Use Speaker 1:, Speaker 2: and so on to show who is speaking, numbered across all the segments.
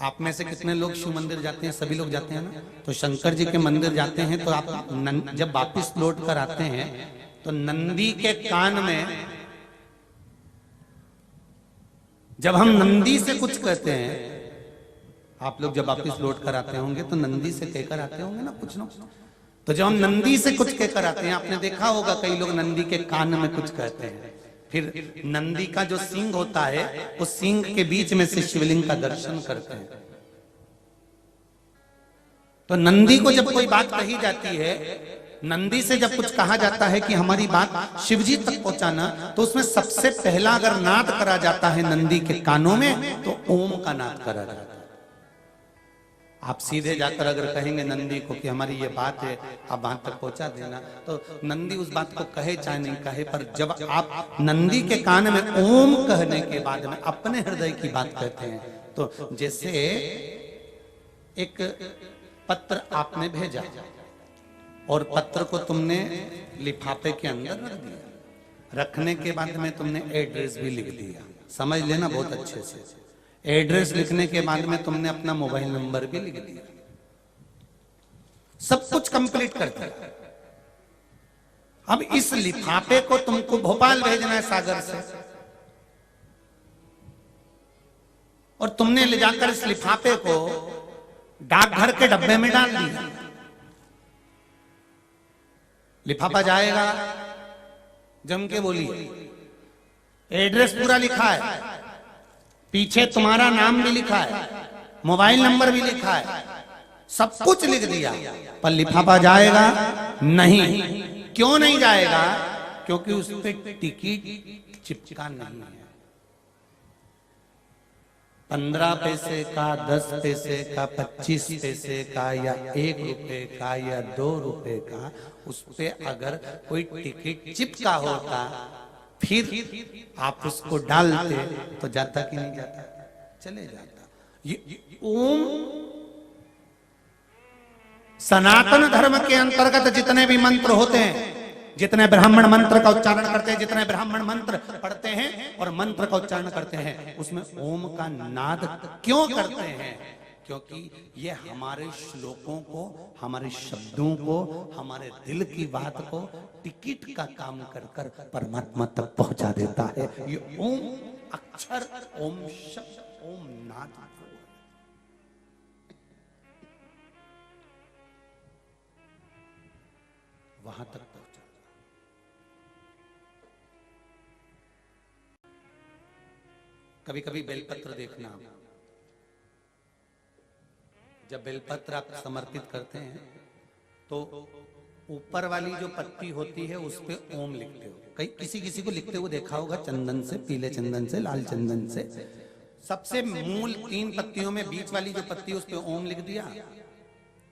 Speaker 1: आप में से कितने लोग शिव मंदिर जाते हैं? सभी लोग जाते हैं ना। तो शंकर जी के मंदिर जाते हैं तो आप जब वापिस लौट कर आते हैं तो नंदी के कान में, जब हम नंदी से कुछ कहते हैं, आप लोग जब वापिस लौट कर आते होंगे तो नंदी से कहकर आते होंगे ना कुछ ना। तो जब हम नंदी से कुछ कहकर आते हैं, आपने देखा होगा कई लोग नंदी के कान में कुछ कहते हैं। फिर नंदी का जो सींग होता है उस सींग के बीच में से शिवलिंग का दर्शन करते हैं। तो नंदी को जब कोई बात कही जाती है, नंदी से जब कुछ कहा जाता है कि हमारी बात शिवजी तक पहुंचाना, तो उसमें सबसे पहला अगर नाद करा जाता है नंदी के कानों में तो ओम का नाद करा जाता है। आप सीधे जाकर अगर कहेंगे नंदी को कि हमारी ये बात है, आप वहां तक पहुंचा देना, तो नंदी उस बात को कहे चाहे नहीं कहे, पर जब आप नंदी के कान में ओम कहने के बाद में अपने हृदय की बात कहते हैं, तो जैसे एक पत्र आपने भेजा और पत्र को तुमने लिफाफे के अंदर रख दिया, रखने के बाद में तुमने एड्रेस भी लिख दिया, समझ लेना बहुत अच्छे से। एड्रेस लिखने के बाद में तुमने अपना मोबाइल नंबर भी लिख दिया, सब कुछ कंप्लीट कर दिया। अब इस लिफाफे को तुमको भोपाल भेजना है सागर से, और तुमने ले जाकर इस लिफाफे को डाकघर के डब्बे में डाल दिया। लिफाफा जाएगा, जम के बोलिए, एड्रेस पूरा लिखा है, पीछे तुम्हारा नाम भी लिखा है, मोबाइल नंबर भी लिखा है, सब कुछ लिख दिया, पर लिफाफा जाएगा नहीं। क्यों नहीं जाएगा? क्योंकि उस पे टिकट चिपका नहीं है। 15 पैसे का, 10 पैसे का, 25 पैसे का, या 1 रुपए का, या 2 रुपए का, उस पे अगर कोई टिकट चिपका होता फिर आप उसको डालते तो जाता कि नहीं जाता? चले जाता। ये ओम सनातन धर्म के अंतर्गत जितने भी मंत्र होते हैं, जितने ब्राह्मण मंत्र का उच्चारण करते हैं, जितने ब्राह्मण मंत्र पढ़ते हैं और मंत्र का उच्चारण करते हैं, उसमें ओम का नाद क्यों करते हैं? क्योंकि ये हमारे श्लोकों को, हमारे शब्दों को, हमारे दिल की बात को टिकट का काम कर कर परमात्मा तक पहुंचा देता है। ये ओम अक्षर, ओम शब्द, ओम नाद वहां तक पहुंचा। कभी कभी बेलपत्र देखना, जब बेलपत्र आप समर्पित करते हैं तो ऊपर वाली जो पत्ती होती है उस पे ओम लिखते हो। कई किसी को लिखते हुए देखा होगा, चंदन से, पीले चंदन से, लाल चंदन से। सबसे मूल 3 पत्तियों में बीच वाली जो पत्ती उस पे ओम लिख दिया,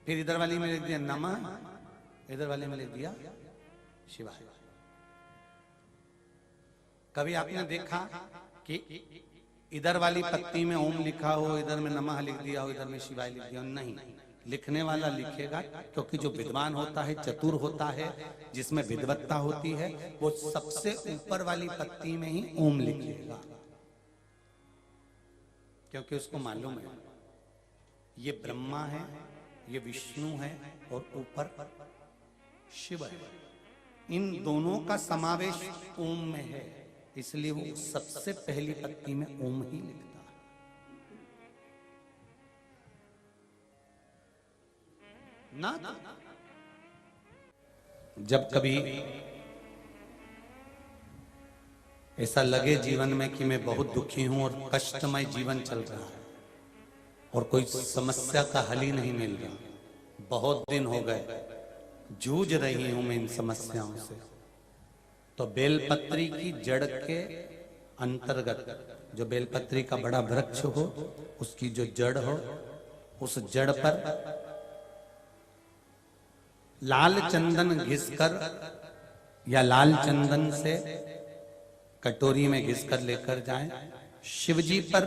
Speaker 1: फिर इधर वाली में लिख दिया नमः, इधर वाले में लिख दिया शिवाय। कभी आपने देखा कि इधर वाली पत्ती में ओम लिखा हो, इधर में नमः लिख दिया हो, इधर में शिवाय लिख दिया हो? नहीं, लिखने वाला लिखेगा, क्योंकि जो विद्वान होता है, चतुर होता है, जिसमें विद्वत्ता होती है, वो सबसे ऊपर वाली पत्ती में ही ओम लिखेगा, क्योंकि उसको मालूम है ये ब्रह्मा है, ये विष्णु है और ऊपर शिव है। इन दोनों का समावेश ओम में है, इसलिए वो सबसे पहली पत्ती में ओम ही लिखता है। ना जब कभी ऐसा लगे जीवन में कि मैं बहुत दुखी हूं और कष्टमय जीवन चल रहा है और कोई समस्या का हल ही नहीं मिल रहा, बहुत दिन हो गए जूझ रही हूं मैं इन समस्याओं से, तो बेलपत्री की जड़ के अंतर्गत, जो बेलपत्री का बड़ा वृक्ष हो, उसकी जो जड़ हो, उस जड़ पर लाल चंदन घिसकर या लाल चंदन से कटोरी में घिसकर लेकर जाएं। शिवजी पर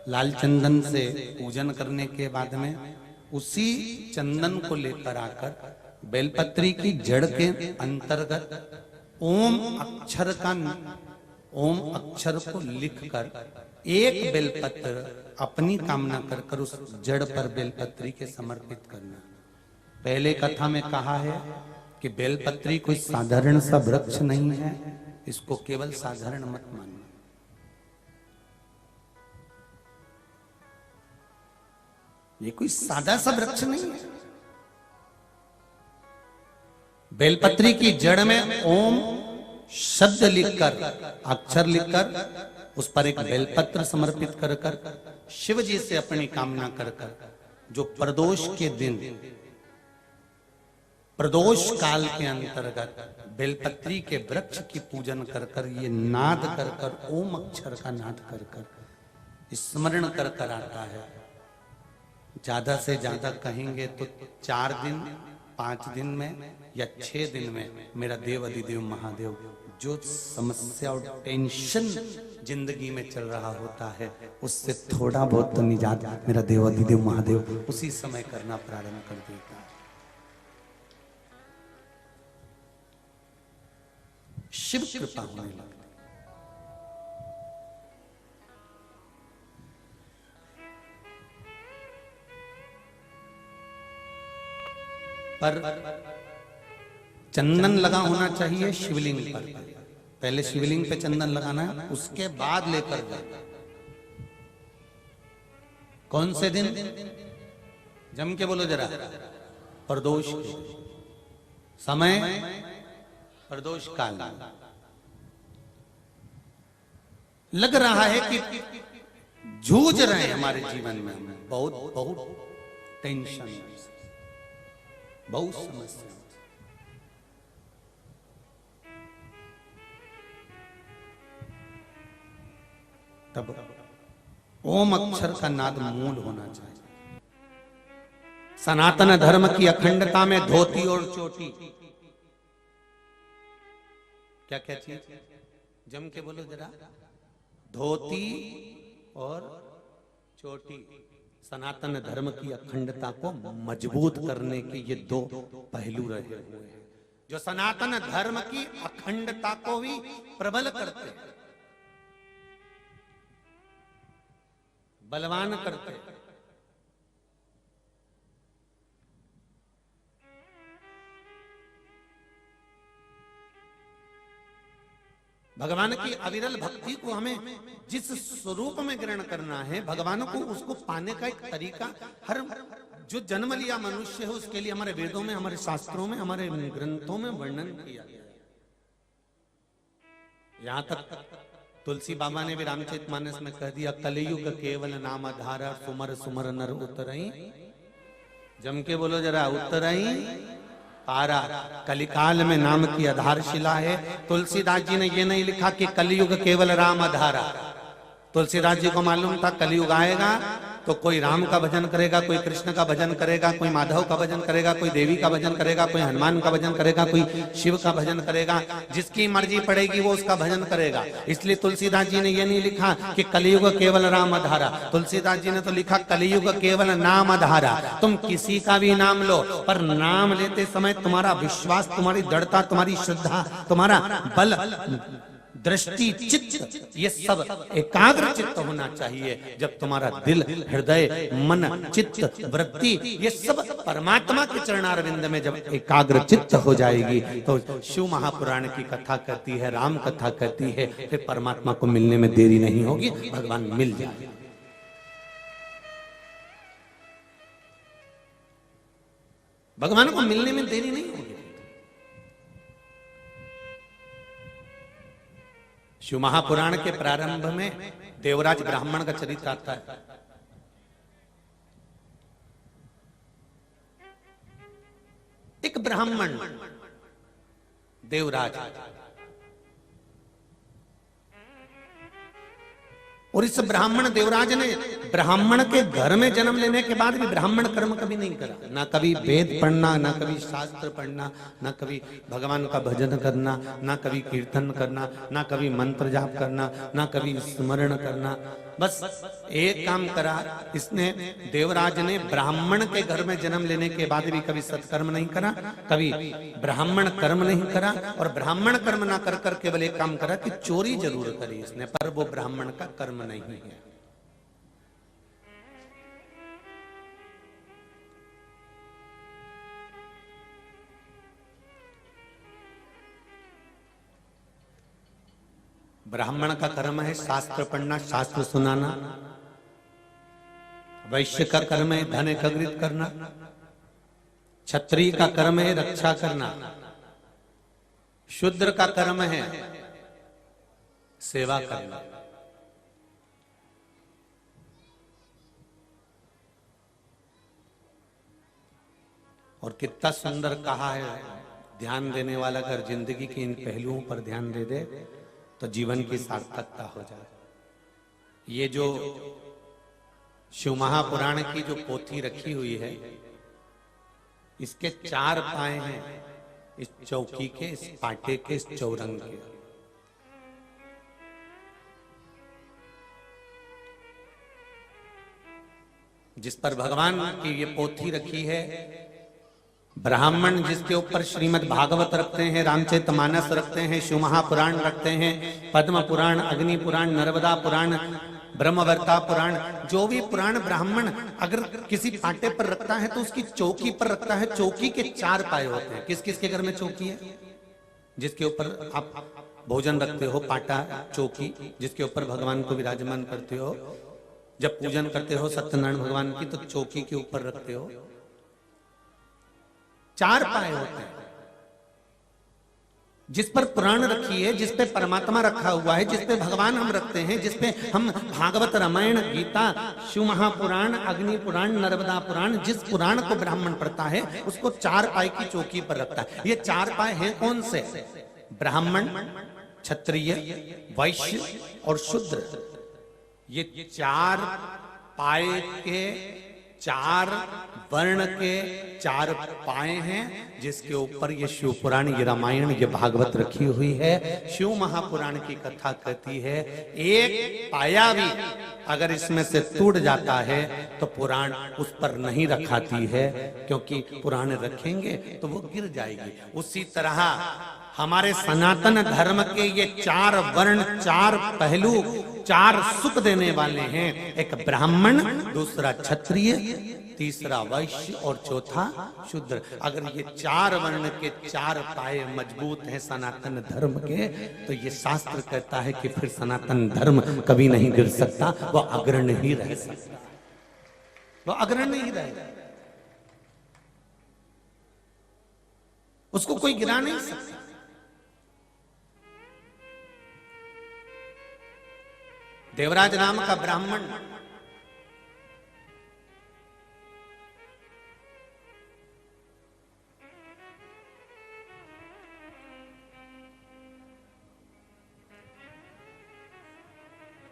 Speaker 1: लाल चंदन से पूजन करने के बाद में उसी चंदन को लेकर आकर बेलपत्री की जड़ के अंतर्गत ओम अक्षर को लिखकर एक बेलपत्र अपनी कामना कर कर उस जड़ पर बेलपत्री के समर्पित करना। पहले कथा में कहा है कि बेलपत्री कोई साधारण सा वृक्ष नहीं है, इसको केवल साधारण मत मानना। ये कोई सादा सा वृक्ष नहीं है। बेलपत्री की जड़ में ओम शब्द लिखकर, अक्षर लिखकर उस पर एक बेलपत्र समर्पित कर कर शिव जी से अपनी कामना कर कर, जो प्रदोष के दिन, प्रदोष काल के अंतर्गत बेलपत्री के वृक्ष की पूजन कर कर, ये नाद कर कर, ओम अक्षर का नाद कर कर स्मरण कर कर आता है। ज्यादा से ज्यादा कहेंगे तो 4 दिन, 5 दिन में या 6 दिन में मेरा देव अधिदेव महादेव, जो समस्या और टेंशन जिंदगी में चल रहा होता है उससे थोड़ा बहुत तो निजात मेरा देव अधिदेव महादेव उसी समय करना प्रारंभ कर देता है। शिव कृपा होने लगती। पर चंदन लगा होना चाहिए शिवलिंग पर। पहले शिवलिंग पे चंदन लगाना है, उसके बाद लेकर जाना। कौन से दिन? जम के बोलो जरा। प्रदोष समय, प्रदोष काल। लग रहा है कि जूझ रहे हैं हमारे जीवन में, बहुत बहुत टेंशन, बहुत समस्या। तब ओम अक्षर का नाद मूल होना चाहिए। सनातन धर्म की अखंडता में धोती और चोटी, क्या क्या चीज? जम के बोलो जरा। धोती और चोटी सनातन धर्म की अखंडता को मजबूत करने के ये 2 पहलू रहे हुए हैं, जो सनातन धर्म की अखंडता को भी प्रबल करते हैं, बलवान करते हैं। भगवान की अविरल भक्ति को हमें जिस स्वरूप में ग्रहण करना है, भगवान को उसको पाने का एक तरीका, हर जो जन्म लिया मनुष्य है उसके लिए हमारे वेदों में, हमारे शास्त्रों में, हमारे ग्रंथों में वर्णन किया गया है। यहां तक तुलसी बाबा ने भी रामचरितमानस में कह दिया, कलयुग केवल नाम आधार, सुमर सुमर नर उतरई। जम के बोलो जरा। उतरई पारा। कलिकाल में नाम की आधारशिला है। तुलसीदास जी ने ये नहीं लिखा कि कलयुग केवल राम आधारा। तुलसीदास जी को मालूम था कलयुग आएगा तो कोई राम का भजन करेगा, कोई कृष्ण का भजन करेगा, कोई माधव का भजन करेगा, कोई देवी का भजन करेगा, कोई हनुमान का भजन करेगा, कोई शिव का भजन करेगा। जिसकी मर्जी पड़ेगी वो उसका भजन करेगा। इसलिए तुलसीदास जी ने यह नहीं लिखा कि कलयुग केवल राम आधारा। तुलसीदास जी ने तो लिखा कलयुग केवल नाम आधारा। तुम किसी का भी नाम लो, पर नाम लेते समय तुम्हारा विश्वास, तुम्हारी दृढ़ता, तुम्हारी श्रद्धा, तुम्हारा बल, दृष्टि, चित्त, ये सब एकाग्र चित्त होना चाहिए। जब तुम्हारा दिल, हृदय, मन, चित्त, वृत्ति ये सब परमात्मा के चरणारविंद में जब एकाग्र चित्त हो जाएगी तो शिव महापुराण की कथा कहती है, राम कथा कहती है, फिर परमात्मा को मिलने में देरी नहीं होगी, भगवान मिल जाएगा। भगवान को मिलने में देरी नहीं होगी। शिव महापुराण के प्रारंभ में देवराज ब्राह्मण का चरित्र आता है। एक ब्राह्मण देवराज, और इस ब्राह्मण देवराज ने ब्राह्मण के घर में जन्म लेने के बाद भी ब्राह्मण कर्म कभी नहीं करा। ना कभी वेद पढ़ना, ना कभी शास्त्र पढ़ना, ना कभी भगवान का भजन करना, ना कभी कीर्तन करना, ना कभी मंत्र जाप करना, ना कभी स्मरण करना। बस एक काम करा इसने, देवराज ने ब्राह्मण के घर में जन्म लेने के बाद भी कभी सत्कर्म नहीं करा, कभी ब्राह्मण कर्म नहीं करा, और ब्राह्मण कर्म ना कर कर केवल एक काम करा कि चोरी जरूर करी इसने, पर वो ब्राह्मण का कर्म नहीं है। ब्राह्मण का कर्म है शास्त्र पढ़ना, शास्त्र सुनाना। वैश्य का कर्म है धन एकत्रित करना। क्षत्रिय का कर्म है रक्षा करना। शूद्र का कर्म है सेवा करना। और कितना सुंदर कहा है, ध्यान देने वाला अगर जिंदगी के इन पहलुओं पर ध्यान दे दे तो जीवन की सार्थकता हो जाए। ये जो शिव महापुराण की जो पोथी रखी हुई है, इसके 4 पाए हैं, इस चौकी के, इस पाटे के, इस चौरंग के। जिस पर भगवान की ये पोथी रखी है, ब्राह्मण जिसके ऊपर श्रीमद् भागवत रखते हैं, रामचरितमानस रखते हैं, शिव महापुराण रखते हैं, पद्म पुराण, अग्नि पुराण, नर्मदा पुराण, ब्रह्मवर्ता पुराण, जो भी पुराण ब्राह्मण अगर किसी पाटे पर रखता है तो उसकी चौकी पर रखता है। चौकी के 4 पाए होते हैं। किस किस के घर में चौकी है? जिसके ऊपर आप भोजन रखते हो, पाटा चौकी, जिसके ऊपर भगवान को विराजमान करते हो, जब पूजन करते हो सत्यनारायण भगवान की तो चौकी के ऊपर रखते हो। 4 पाए होते हैं जिस पर पुराण रखी है, जिस पे परमात्मा रखा हुआ है, जिस पे भगवान हम रखते हैं, जिस पे हम भागवत, रामायण, गीता, शिव महापुराण, अग्नि पुराण, नर्मदा पुराण, जिस पुराण को ब्राह्मण पढ़ता है उसको 4 पाए की चौकी पर रखता है। ये 4 पाए हैं कौन से? ब्राह्मण, क्षत्रिय, वैश्य और शूद्र। ये 4 पाए के, 4 वर्ण के 4 पाए हैं, जिसके ऊपर ये शिव पुराण, ये रामायण, ये भागवत रखी हुई है। शिव महापुराण की कथा कहती है एक पाया भी अगर इसमें से टूट जाता है तो पुराण उस पर नहीं रखाती है, क्योंकि पुराण रखेंगे तो वो गिर जाएगी। उसी तरह हमारे सनातन धर्म के ये 4 वर्ण, 4 पहलू, 4 सुख देने वाले हैं। एक ब्राह्मण, दूसरा क्षत्रिय, तीसरा वैश्य और चौथा शूद्र। अगर ये 4 वर्ण के 4 पाए मजबूत हैं सनातन धर्म के, तो ये शास्त्र कहता है कि फिर सनातन धर्म कभी नहीं गिर सकता, वो अग्रणी ही रह सकता, वो अग्रणी ही रहेगा, उसको कोई गिरा नहीं सकता। देवराज नाम का ब्राह्मण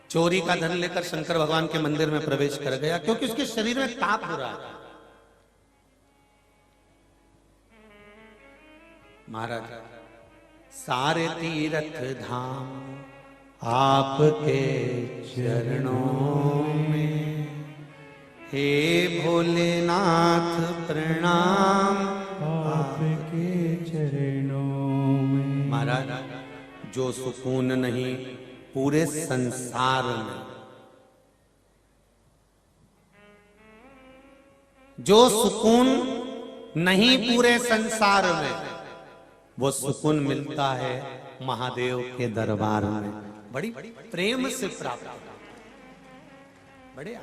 Speaker 1: चोरी का धन लेकर शंकर भगवान के मंदिर में प्रवेश कर गया, क्योंकि उसके शरीर में ताप हो रहा था। महाराज, सारे तीर्थ धाम आपके चरणों में, हे भोलेनाथ प्रणाम आपके चरणों में। महाराज, जो सुकून नहीं पूरे संसार में, जो सुकून नहीं पूरे संसार में, वो सुकून मिलता है महादेव के दरबार में। बड़ी प्रेम से प्राप्त, बड़े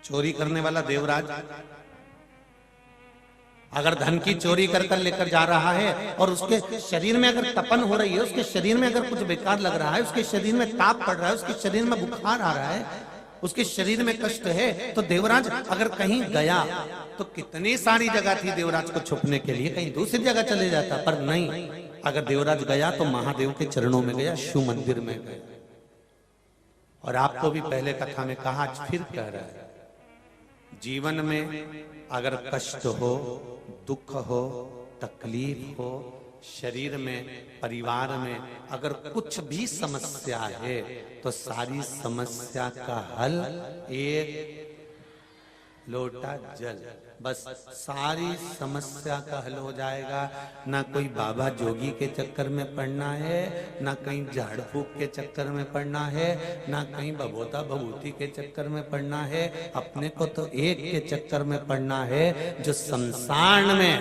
Speaker 1: चोरी करने वाला देवराज अगर धन की चोरी कर कर लेकर जा रहा है और उसके शरीर में अगर तपन हो रही है, उसके शरीर में अगर कुछ बेकार लग रहा है, उसके शरीर में ताप पड़ रहा है, उसके शरीर में बुखार आ रहा है, उसके शरीर में कष्ट है, तो देवराज अगर कहीं गया तो कितनी सारी जगह थी देवराज को छुपने के लिए, कहीं दूसरी जगह चले जाता, पर नहीं, अगर देवराज गया तो महादेव के चरणों में गया, शिव मंदिर में गया। और आपको भी पहले कथा में कहा, आज फिर कह रहा है, जीवन में अगर कष्ट हो, दुख हो, तकलीफ हो, शरीर में, परिवार में अगर कुछ भी समस्या है, तो सारी समस्या का हल एक लोटा जल, बस सारी समस्या का हल हो जाएगा। ना कोई बाबा जोगी के चक्कर में पड़ना है, ना कहीं झाड़ फूक के चक्कर में पड़ना है, ना कहीं बभोता बभूति के चक्कर में पड़ना है। अपने को तो एक के चक्कर में पड़ना है जो संसार में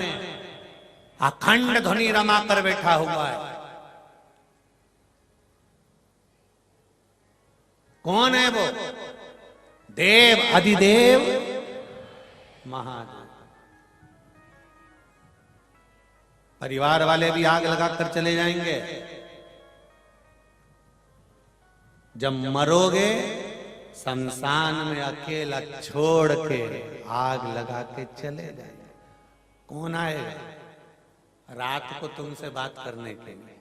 Speaker 1: अखंड ध्वनि रमा कर बैठा हुआ है। कौन है वो? देव अधिदेव महादेव। परिवार वाले भी आग लगाकर चले जाएंगे। जब मरोगे शमशान में अकेला छोड़ के आग लगा के चले जाएंगे। कौन आएगा रात को तुमसे बात करने के लिए?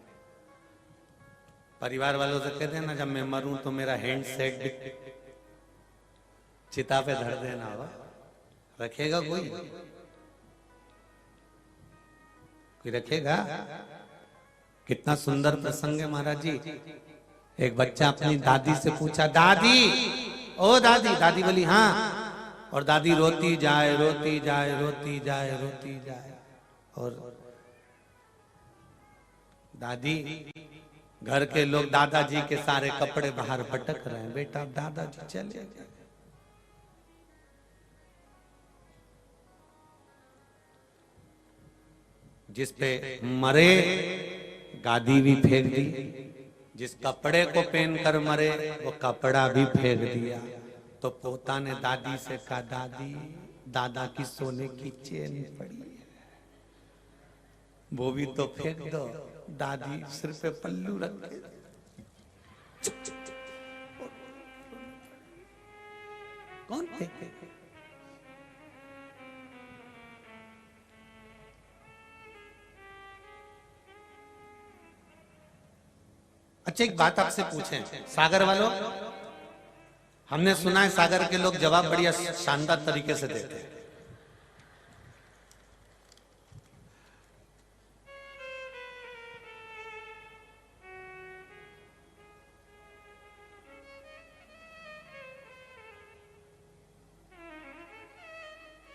Speaker 1: परिवार वालों से कह देना जब मैं मरूं तो मेरा हैंड सेट चिता पे धर देना। होगा रखेगा कोई? कोई रखेगा? कितना सुंदर प्रसंग है महाराज जी। एक बच्चा अपनी दादी से पूछा, दादी ओ दादी। दादी बोली हाँ। और दादी रोती जाए रोती जाए रोती जाए रोती जाए। और दादी, घर के लोग दादाजी के सारे कपड़े बाहर पटक रहे हैं। बेटा दादाजी चले गए। जिस पे मरे गादी भी फेंक दी, जिस कपड़े को पहनकर मरे वो कपड़ा भी फेंक दिया। तो पोता ने दादी से कहा, दादी दादा की सोने की चेन पड़ी है, वो भी तो फेंक दो। दादी सिर पे पल्लू रख के कौन फेंके? अच्छा एक बात आपसे पूछें, सागर वालों, हमने सुना है सागर के लोग जवाब बढ़िया शानदार तरीके से देते हैं।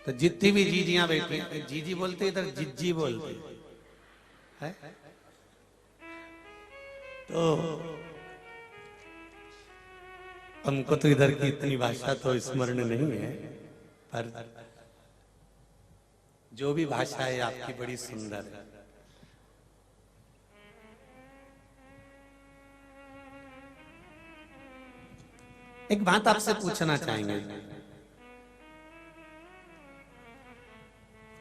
Speaker 1: तो जितनी भी जीजियां बैठी हैं, जीजी बोलते इधर जिज्जी बोलते हैं। तो हमको तो इधर की इतनी भाषा तो स्मरण नहीं है, पर जो भी भाषा है आपकी बड़ी सुंदर है। एक बात आपसे पूछना चाहेंगे,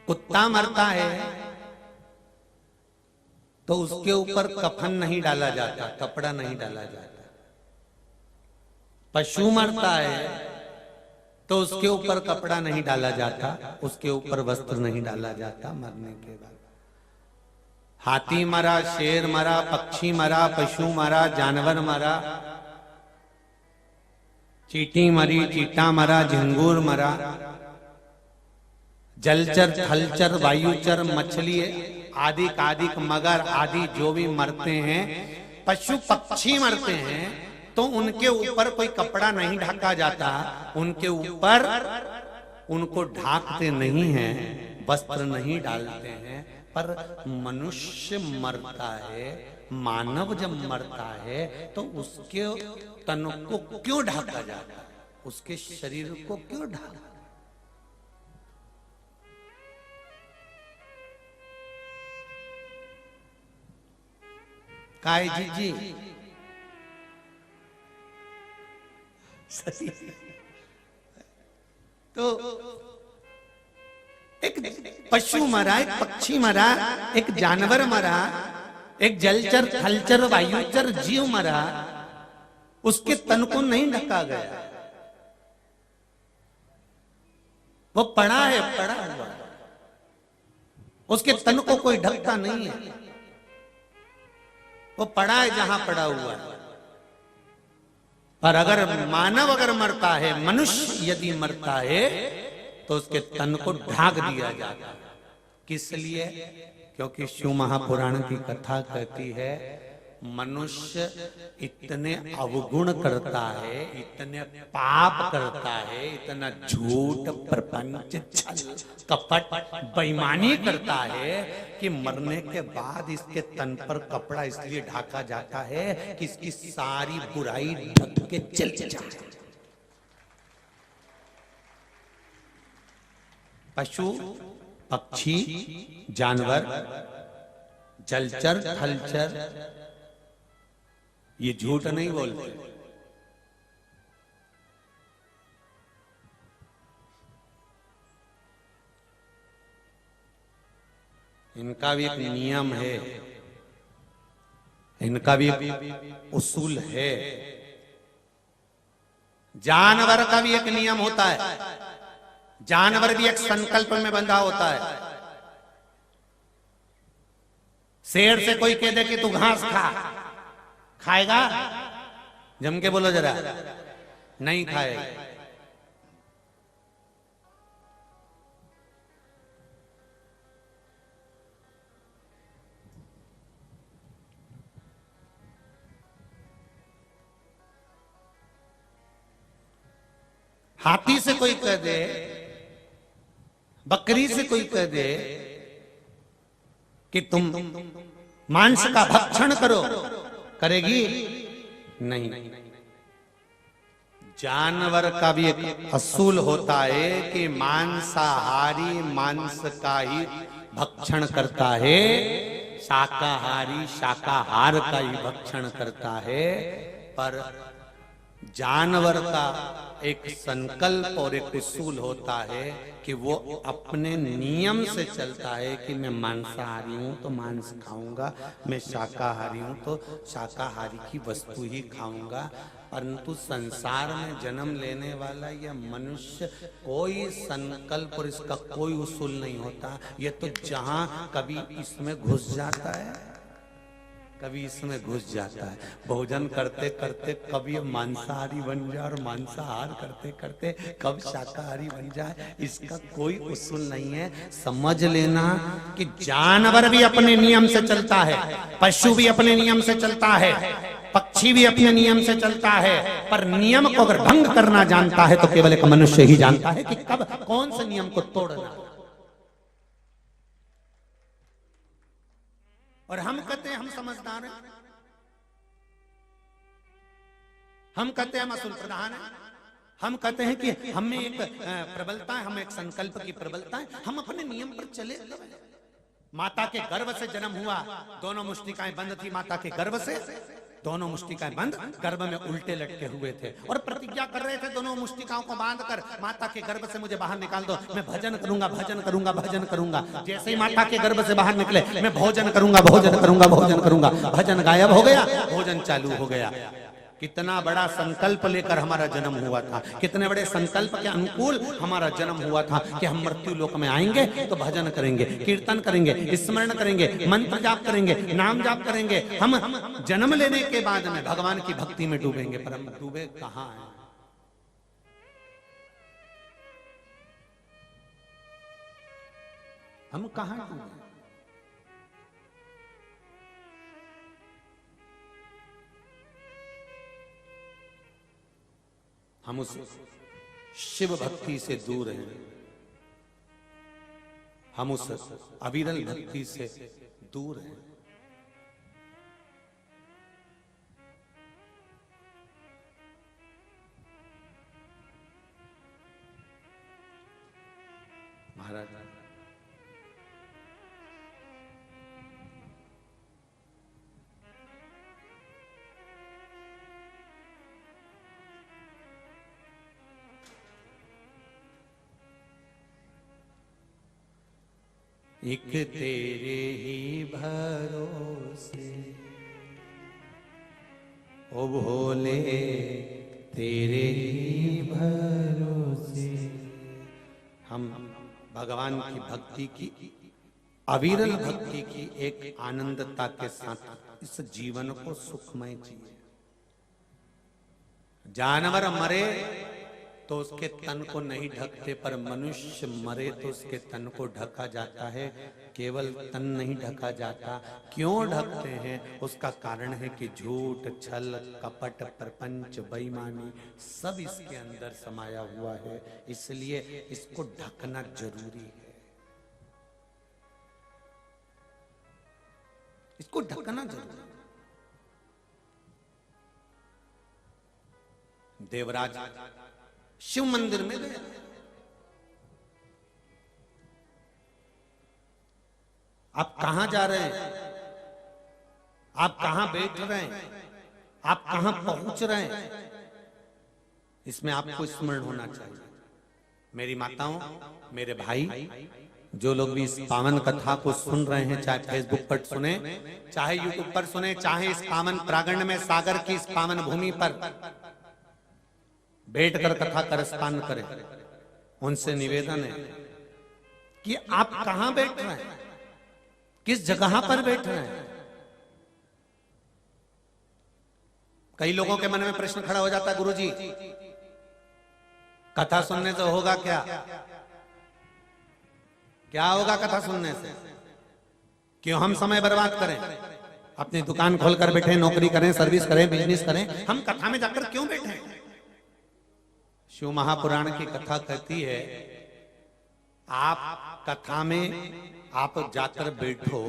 Speaker 1: कुत्ता मरता है तो उसके ऊपर कफन नहीं डाला जाता, कपड़ा नहीं डाला जाता। पशु मरता है तो उसके ऊपर कपड़ा नहीं डाला जाता, उसके ऊपर वस्त्र नहीं डाला जाता मरने के बाद। हाथी मरा, शेर मरा, पक्षी मरा, पशु मरा, जानवर मरा, चींटी मरी, चींटा मरा, झिंगूर मरा, जलचर, थलचर, वायुचर, मछली आदि आदि, मगर आदि जो भी मरते हैं, पशु पक्षी मरते हैं, तो उनके ऊपर कोई कपड़ा नहीं ढका जाता, उनके ऊपर उनको ढाकते नहीं हैं, वस्त्र नहीं डालते हैं। पर मनुष्य मरता है, मानव जब मरता है तो उसके तन को क्यों ढका जाता है? उसके शरीर को क्यों ढका? काय जी सही। तो एक पशु मरा, एक पक्षी मरा, एक जानवर मरा, एक जलचर, थलचर, वायुचर जीव मरा, उसके तन को नहीं ढका गया, वो पड़ा है, पड़ा हुआ, उसके तन को कोई ढकता नहीं है, वो पड़ा है जहां पड़ा हुआ है। पर अगर मानव अगर मरता है, मनुष्य यदि मरता है तो उसके तन को ढाक दिया जाता है। किस लिए? क्योंकि शिव महापुराण की कथा कहती है मनुष्य इतने अवगुण करता है, इतने पाप करता है, इतना झूठ, प्रपंच, छल, कपट, बेईमानी करता है कि मरने के बाद इसके तन पर कपड़ा इसलिए ढाका जाता है कि इसकी सारी बुराई ढक के चल जाए। पशु, पक्षी, जानवर, जलचर, थलचर ये झूठ नहीं बोलते। इनका भी एक नियम है, इनका भी एक उसूल है। जानवर का भी एक नियम होता है, जानवर भी एक संकल्प में बंधा होता है। शेर से कोई कह दे कि तू घास खा, खाएगा? जम के बोलो जरा, नहीं खाएगा। हाथी से कोई कह दे, बकरी से कोई कह दे कि तुम मांस का भक्षण करो, करेगी? नहीं। जानवर का भी एक असूल होता है कि मांसाहारी मांस का ही भक्षण करता है, शाकाहारी शाकाहार का ही भक्षण करता है। पर जानवर का एक संकल्प और एक उसूल होता है कि वो अपने नियम से चलता है कि मैं मांसाहारी हूं तो मांस खाऊंगा, मैं शाकाहारी हूं तो शाकाहारी की वस्तु ही खाऊंगा। परंतु संसार में जन्म लेने वाला यह मनुष्य कोई संकल्प और इसका कोई उसूल नहीं होता। ये तो जहां कभी इसमें घुस जाता है, कभी इसमें घुस जाता है। भोजन करते करते कब ये मांसाहारी बन जाए और मांसाहार करते करते कब शाकाहारी बन जाए, इसका कोई उसूल नहीं है। समझ लेना कि जानवर भी अपने नियम से चलता है, पशु भी अपने नियम से चलता है, पक्षी भी अपने नियम से चलता है। पर नियम को अगर भंग करना जानता है तो केवल एक मनुष्य ही जानता है कि कब कौन से नियम को तोड़ना। और हम कहते हैं हम समझदार हैं, हम कहते हैं हम असूल प्रधान हैं, हम कहते हैं कि हमें एक प्रबलता है, हमें एक संकल्प की प्रबलता है, हम अपने नियम पर चले। माता के गर्भ से जन्म हुआ, दोनों मुष्टिकाएं बंद थी माता के गर्भ से, दोनों मुष्टिकाएं बंद, गर्भ में उल्टे लटके हुए थे और प्रतिज्ञा कर रहे थे दोनों मुष्टिकाओं को बांधकर, माता के गर्भ से मुझे बाहर निकाल दो, मैं भजन करूंगा भजन करूंगा भजन करूंगा। जैसे ही माता के गर्भ से बाहर निकले, मैं भोजन करूंगा भोजन करूंगा भोजन करूंगा, भजन गायब हो गया, भोजन चालू हो गया। कितना बड़ा संकल्प लेकर हमारा जन्म हुआ था, कितने बड़े संकल्प के अनुकूल हमारा जन्म हुआ था कि हम मृत्यु लोक में आएंगे तो भजन करेंगे, कीर्तन करेंगे, स्मरण करेंगे, मंत्र जाप करेंगे, नाम जाप करेंगे। हम जन्म लेने के बाद में भगवान की भक्ति में डूबेंगे, पर हम डूबे कहां हैं? हम कहां डूबे? हम उस शिव भक्ति से दूर हैं, हम उस अविरल भक्ति से दूर हैं। महाराज एक तेरे ही भरोसे ओ भोले, तेरे ही भरोसे। हम भगवान की भक्ति की, अविरल भक्ति की एक आनंदता के साथ इस जीवन को सुखमय जिए। जानवर मरे तो उसके तन को नहीं ढकते, पर मनुष्य मरे तो उसके तन को ढका जाता है, केवल तन नहीं ढका जाता। क्यों ढकते हैं? उसका कारण है कि झूठ, छल, कपट, प्रपंच, बेईमानी सब इसके अंदर समाया हुआ है, इसलिए इसको ढकना जरूरी है। इसको ढकना जरूरी है। देवराज शिव मंदिर में गया, आप कहां जा रहे हैं, आप कहां बैठ रहे हैं, आप कहां पहुंच रहे हैं, इसमें आपको स्मरण होना चाहिए। मेरी माताओं, मेरे भाई, जो लोग भी इस पावन कथा को सुन रहे हैं, चाहे फेसबुक पर सुने, चाहे यूट्यूब पर सुने, चाहे इस पावन प्रांगण में सागर की इस पावन भूमि पर बैठकर कथा करस्पान करें, उनसे निवेदन है कि आप कहां बैठ रहे हैं, किस जगह पर बैठ रहे हैं। कई लोगों के मन में प्रश्न खड़ा हो जाता है, गुरुजी कथा सुनने से होगा क्या? क्या होगा कथा सुनने से? क्यों हम समय बर्बाद करें, अपनी दुकान खोलकर बैठे, नौकरी करें, सर्विस करें, बिजनेस करें, हम कथा में जाकर क्यों बैठे? शिव महापुराण की कथा कहती है, आप कथा में आप जाकर बैठो,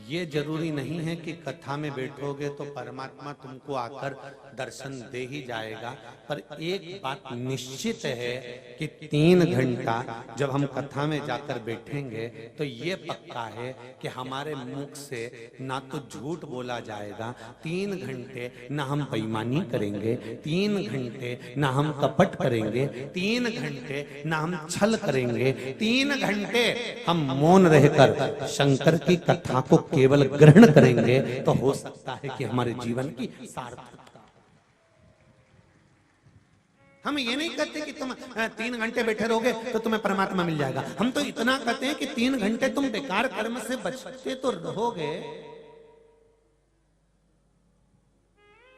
Speaker 1: ये जरूरी नहीं है कि कथा में बैठोगे तो परमात्मा तुमको आकर दर्शन दे ही जाएगा, पर एक बात निश्चित है कि 3 घंटा जब हम कथा में जाकर बैठेंगे तो ये पक्का है कि हमारे मुख से ना तो झूठ बोला जाएगा, 3 घंटे ना हम बेईमानी करेंगे, 3 घंटे ना हम कपट करेंगे, 3 घंटे ना हम छल करेंगे, 3 घंटे हम मौन रहकर शंकर की कथा को केवल ग्रहण करेंगे, तो हो सकता है कि हमारे जीवन की सार्थकता। हम ये नहीं कहते कि तुम 3 घंटे बैठे रहोगे तो तुम्हें परमात्मा मिल जाएगा, हम तो इतना कहते हैं कि 3 घंटे तुम बेकार कर्म से बचते तो रहोगे,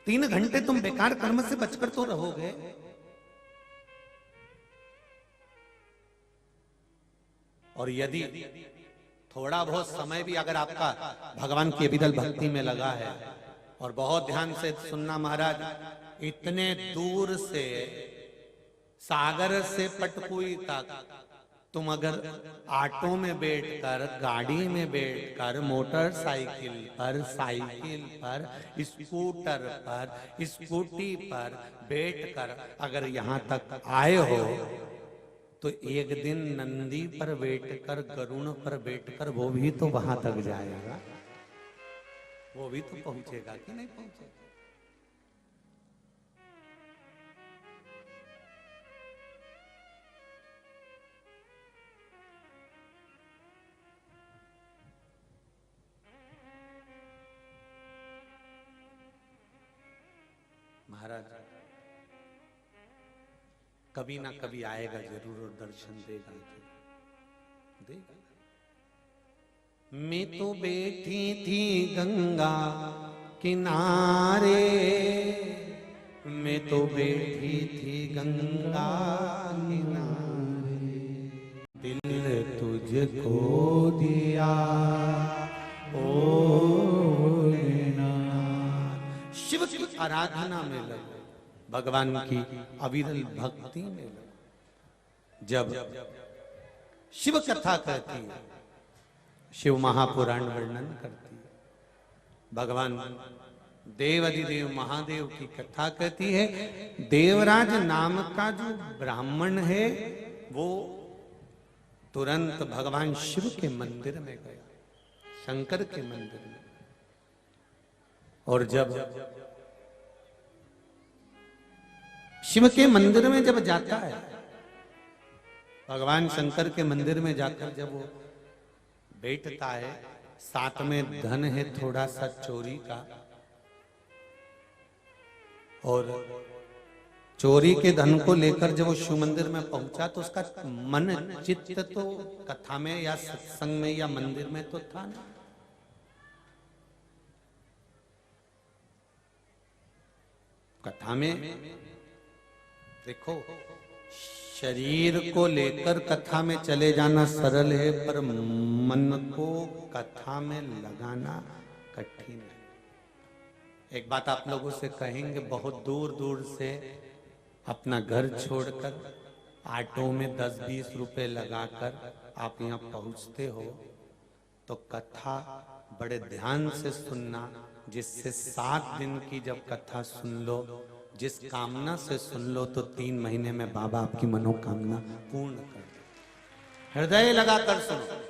Speaker 1: 3 घंटे तुम बेकार कर्म से बचकर तो रहोगे। और यदि थोड़ा बहुत समय भी अगर आपका भगवान की अविरल भक्ति में लगा है, और बहुत ध्यान से सुनना महाराज, इतने दूर से सागर से पटकुई तक तुम अगर ऑटो में बैठकर, गाड़ी में बैठकर, मोटरसाइकिल पर, साइकिल पर, स्कूटर पर, स्कूटी पर बैठकर अगर यहां तक आए हो, तो एक दिन नंदी पर बैठकर, गरुण पर बैठकर वो भी तो वहां तक जाएगा, वो भी तो पहुंचेगा कि नहीं पहुंचेगा? महाराज कभी ना कभी आएगा जरूर और दर्शन देगा, देगा। मैं तो बैठी थी गंगा किनारे, मैं तो बैठी थी गंगा किनारे, दिल तुझको दिया ओ लेनाथ। शिव की आराधना में लगो, भगवान की अविरल भक्ति में लगो। जब शिव कथा कहती है, शिव महापुराण वर्णन करती है, भगवान देवाधिदेव महादेव की कथा कहती है, देवराज नाम का जो ब्राह्मण है वो तुरंत भगवान शिव के मंदिर में गया, शंकर के मंदिर में, और जब शिव के मंदिर में जब जाता है, भगवान शंकर के मंदिर में जाकर जब वो बैठता है, साथ में धन है थोड़ा सा चोरी का, और चोरी के धन को लेकर जब वो शिव मंदिर में पहुंचा तो उसका मन चित्त तो कथा में या सत्संग में या मंदिर में तो था ना। कथा में देखो, शरीर को लेकर कथा में चले जाना सरल है, पर मन को कथा में लगाना कठिन है। एक बात आप लोगों से कहेंगे, बहुत दूर दूर से अपना घर छोड़कर ऑटो में 10-20 रुपए लगाकर आप यहाँ पहुंचते हो, तो कथा बड़े ध्यान से सुनना, जिससे 7 दिन की जब कथा सुन लो, जिस कामना से सुन लो, तो 3 महीने में बाबा आपकी मनोकामना पूर्ण कर दे। हृदय लगाकर सुनो।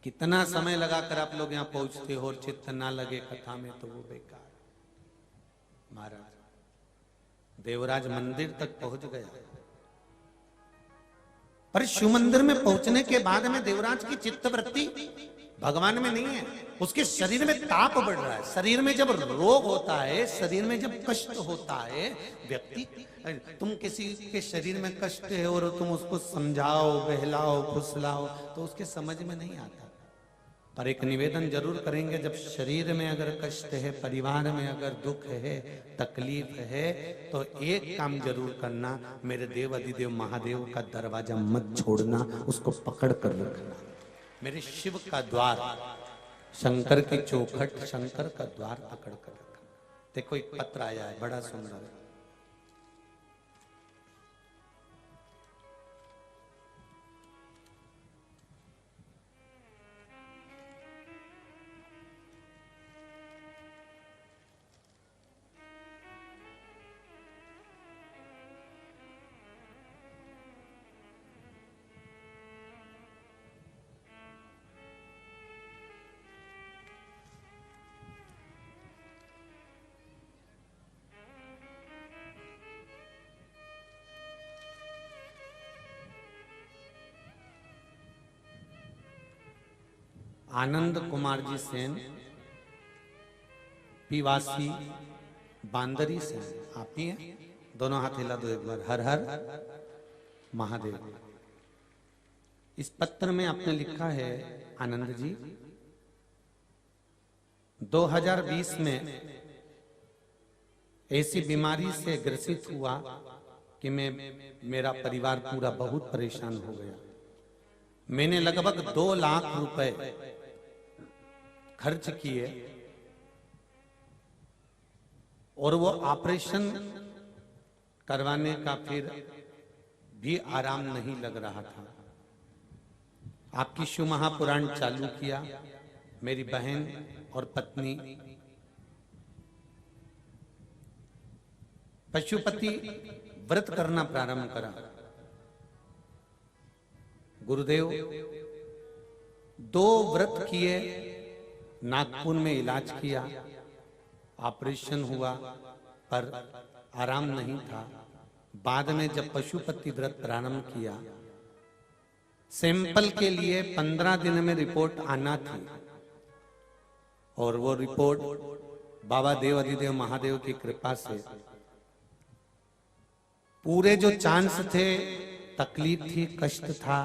Speaker 1: कितना समय लगाकर आप लोग यहाँ पहुंचते हो और चित्त ना लगे कथा में, तो वो बेकार। महाराज देवराज मंदिर तक पहुंच गया, पर शिव मंदिर में पहुंचने के बाद में देवराज की चित्तवृत्ति भगवान में नहीं है, उसके शरीर में ताप बढ़ रहा है। शरीर में जब रोग होता है, शरीर में जब कष्ट होता है, व्यक्ति, तुम किसी के शरीर में कष्ट है और तुम उसको समझाओ, बहलाओ, फुसलाओ, तो उसके समझ में नहीं आता। पर एक निवेदन जरूर करेंगे, जब शरीर में अगर कष्ट है, परिवार में अगर दुख है, तकलीफ है, तो एक काम जरूर करना, मेरे देव अधिदेव महादेव का दरवाजा मत छोड़ना, उसको पकड़ कर रखना। मेरे शिव का द्वार, शंकर की चौखट, शंकर का द्वार पकड़ कर रखना। देखो एक पत्र आया है, बड़ा सुंदर। आनंद कुमार जी सेन, पीवासी बांदरी सेन, आप ही हैं? दोनों हाथ हिला दो एक बार। हर हर महादेव। इस पत्र में आपने लिखा है, आनंद जी, 2020 में ऐसी बीमारी से ग्रसित हुआ कि मेरा परिवार पूरा बहुत परेशान हो गया। मैंने लगभग 2 लाख रुपए खर्च किए और वो ऑपरेशन करवाने का फिर भी आराम नहीं लग रहा था। आपकी शिव महापुराण चालू किया, मेरी बहन और पत्नी पशुपति व्रत करना प्रारंभ करा। गुरुदेव 2 व्रत किए, नागपुर में इलाज किया, ऑपरेशन हुआ, पर आराम नहीं था। बाद में जब पशुपति व्रत प्रारंभ किया, सैंपल के लिए 15 दिन में रिपोर्ट आना थी, और वो रिपोर्ट बाबा देव अधिदेव महादेव की कृपा से पूरे जो चांस थे, तकलीफ थी, कष्ट था,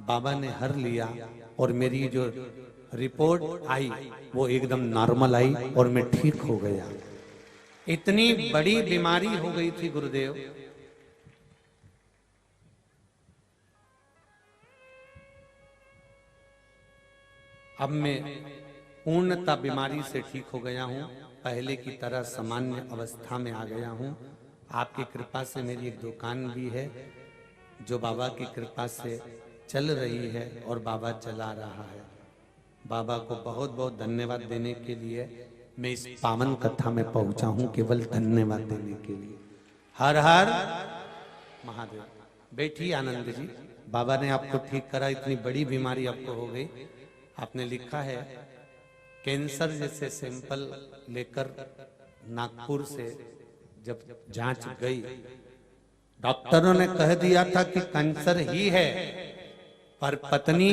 Speaker 1: बाबा ने हर लिया, और मेरी जो रिपोर्ट आई वो एकदम नॉर्मल आई और मैं ठीक हो गया। इतनी बड़ी बीमारी हो गई थी गुरुदेव, अब मैं पूर्णतः बीमारी से ठीक हो गया हूं, पहले की तरह सामान्य अवस्था में आ गया हूं। आपकी कृपा से मेरी एक दुकान भी है जो बाबा की कृपा से चल रही है और बाबा चला रहा है। बाबा को बहुत बहुत धन्यवाद देने के लिए मैं इस पावन कथा में पहुंचा हूं, केवल धन्यवाद देने के लिए। हर हर महादेव। बेटी आनंद जी, बाबा ने आपको ठीक करा, इतनी बड़ी बीमारी आपको हो गई। आपने लिखा है कैंसर जैसे सैंपल लेकर नागपुर से जब जांच गई, डॉक्टरों ने कह दिया था कि कैंसर ही है, पर पत्नी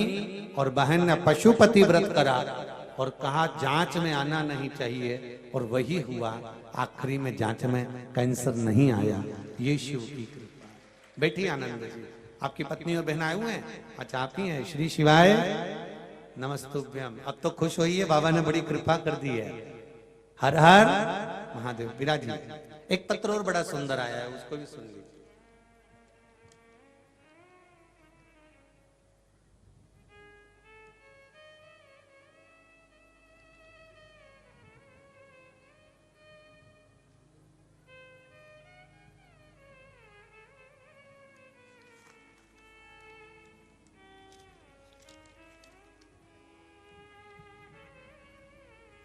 Speaker 1: और बहन ने पशुपति व्रत करा और कहा जांच में आना नहीं चाहिए, और वही हुआ। आखिरी में जांच में कैंसर नहीं आया। ये शिव की कृपा। बेटी आनंद जी, आपकी पत्नी और बहन आए हुए हैं? अच्छा, आप ही हैं। श्री शिवाय नमस्तुभ्यम। अब तो खुश होइए, बाबा ने बड़ी कृपा कर दी है। हर हर महादेव। विराजिए। एक पत्र और बड़ा सुंदर आया है, उसको भी सुन लीजिए।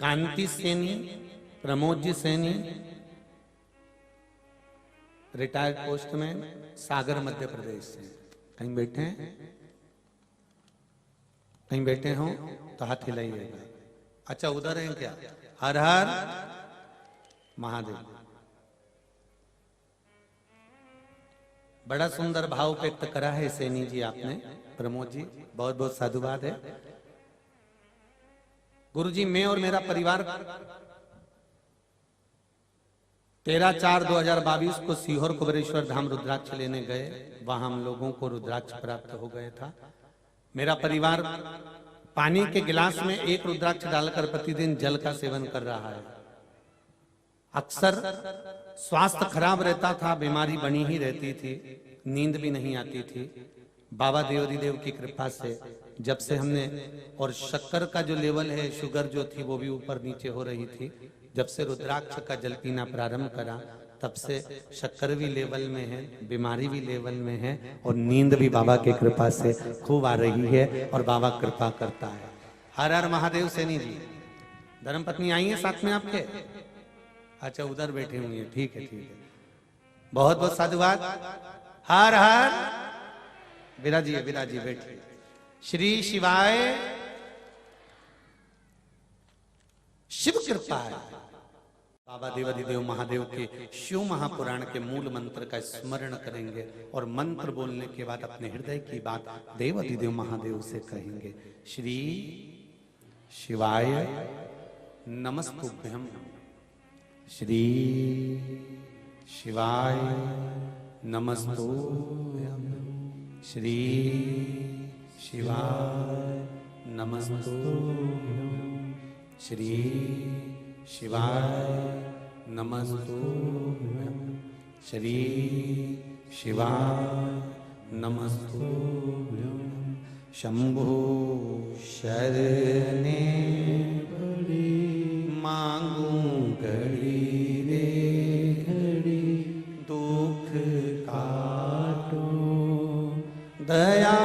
Speaker 1: कांति सैनी, प्रमोद जी सैनी, रिटायर्ड पोस्टमैन, सागर मध्य प्रदेश से। कहीं बैठे हैं? कहीं बैठे हो तो हाथ हिलाइएगा। अच्छा उधर हैं क्या? हर हर महादेव। बड़ा सुंदर भाव व्यक्त करा है सैनी जी आपने, प्रमोद जी, बहुत बहुत साधुवाद है। गुरुजी, मैं और मेरा परिवार 13/4/2022 को सीहोर कुबेरेश्वर धाम रुद्राक्ष लेने गए। वहां हम लोगों को रुद्राक्ष प्राप्त हो गया था। मेरा परिवार पानी के गिलास में एक रुद्राक्ष डालकर प्रतिदिन जल का सेवन कर रहा है। अक्सर स्वास्थ्य खराब रहता था, बीमारी बनी ही रहती थी, नींद भी नहीं आती थी। बाबा देवरीदेव की कृपा से जब से हमने, और शक्कर का जो लेवल है, शुगर जो थी वो भी ऊपर नीचे हो रही थी, जब से रुद्राक्ष का जल पीना प्रारंभ करा तब से शक्कर भी लेवल में है, बीमारी भी लेवल में है, और नींद भी बाबा की कृपा से खूब आ रही है, और बाबा कृपा करता है। हर हर महादेव। सैनी जी, धर्मपत्नी आई है साथ में आपके? अच्छा उधर बैठे हुए हैं, ठीक है ठीक है, बहुत बहुत साधुवाद। हर हर। विराजिए विराजिए, बैठिए। श्री शिवाय। शिव कृपा है। बाबा देवाधिदेव महादेव के शिव महापुराण के मूल मंत्र का स्मरण करेंगे और मंत्र बोलने के बाद अपने हृदय की बात देवाधिदेव महादेव से कहेंगे। श्री शिवाय नमस्तुभ्यं। श्री शिवाय नमस्तुभ्यं। श्री शिवाय नमस्तुभ्यं। श्री शिवाय नमस्तुभ्यं। श्री शिवाय नमस्तुभ्यं। शंभो शरणे मांगू घड़ी रे घड़ी, दुख काटो दया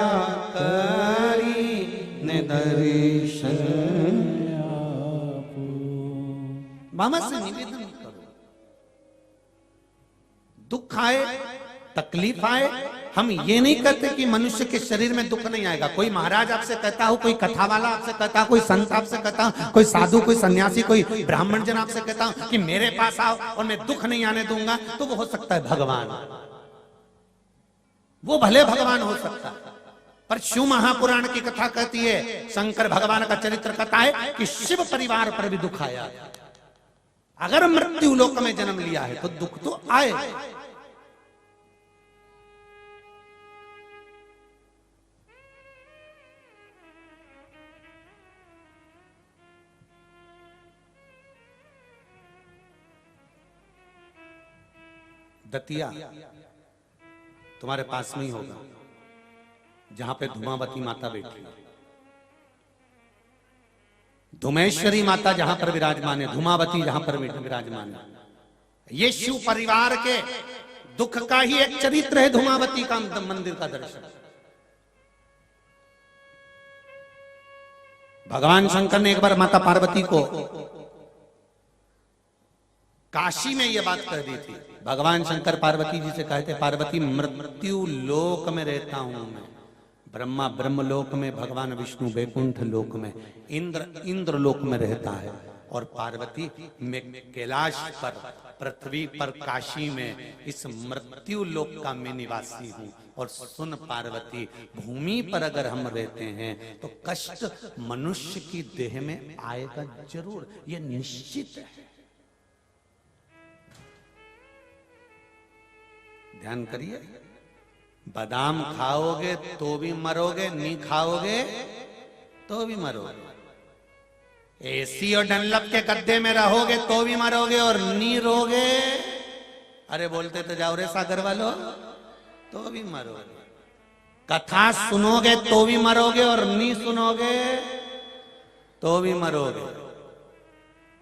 Speaker 1: करी ने दर्शन। बाबा से निवेदन करो, दुख आए तकलीफ आए, हम ये नहीं कहते कि मनुष्य के शरीर में दुख नहीं आएगा। कोई महाराज आपसे कहता हो, कोई कथा वाला आपसे कहता हो, कोई संत आपसे कहता हो, कोई साधु, कोई सन्यासी, कोई ब्राह्मण जन आपसे कहता हो कि मेरे पास आओ और मैं दुख नहीं आने दूंगा, तो वो हो सकता है भगवान, वो भले भगवान हो सकता है। पर शिव महापुराण की कथा कहती है, शंकर भगवान का चरित्र कथा है कि शिव परिवार पर भी दुख आया। अगर मृत्यु लोक में जन्म लिया है तो दुख तो आए। दतिया तुम्हारे पास में ही होगा, जहां पे धुमावती माता बैठी है, धुमेश्वरी माता जहां पर विराजमान है, धुमावती जहां पर विराजमान है। ये शिव परिवार के दुख का ही एक चरित्र है, धुमावती का मंदिर का दर्शन। भगवान शंकर ने एक बार माता पार्वती को काशी में यह बात कह दी थी। भगवान शंकर पार्वती जी से कहते, पार्वती मृत्यु लोक में रहता हूं मैं, ब्रह्मा ब्रह्म लोक में, भगवान विष्णु वैकुंठ लोक में, इंद्र लोक में रहता है, और पार्वती मैं कैलाश पर, पृथ्वी पर, काशी में, इस मृत्यु लोक का मैं निवासी हूं। और सुन पार्वती, भूमि पर अगर हम रहते हैं तो कष्ट मनुष्य की देह में आएगा जरूर, यह निश्चित है। ध्यान करिए, बादाम खाओगे तो भी मरोगे, नहीं खाओगे तो भी मरोगे। एसी और डनलप के गद्दे में रहोगे तो भी मरोगे और नी रोगे, अरे बोलते तो जाओ रे सागर वालों, तो भी मरोगे। कथा सुनोगे तो भी मरोगे और नी सुनोगे तो भी मरोगे।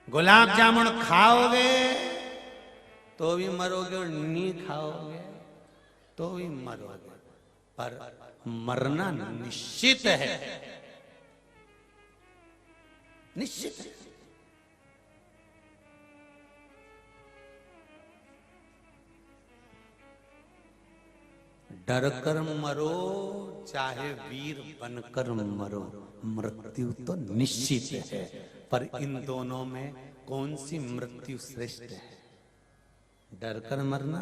Speaker 1: गुलाब जामुन खाओगे तो भी मरोगे और नी खाओगे तो भी मरोगे, पर मरना निश्चित है, निश्चित है। डर कर मरो चाहे वीर बनकर मरो, मृत्यु तो निश्चित है, पर इन दोनों में कौन सी मृत्यु श्रेष्ठ है? डर कर मरना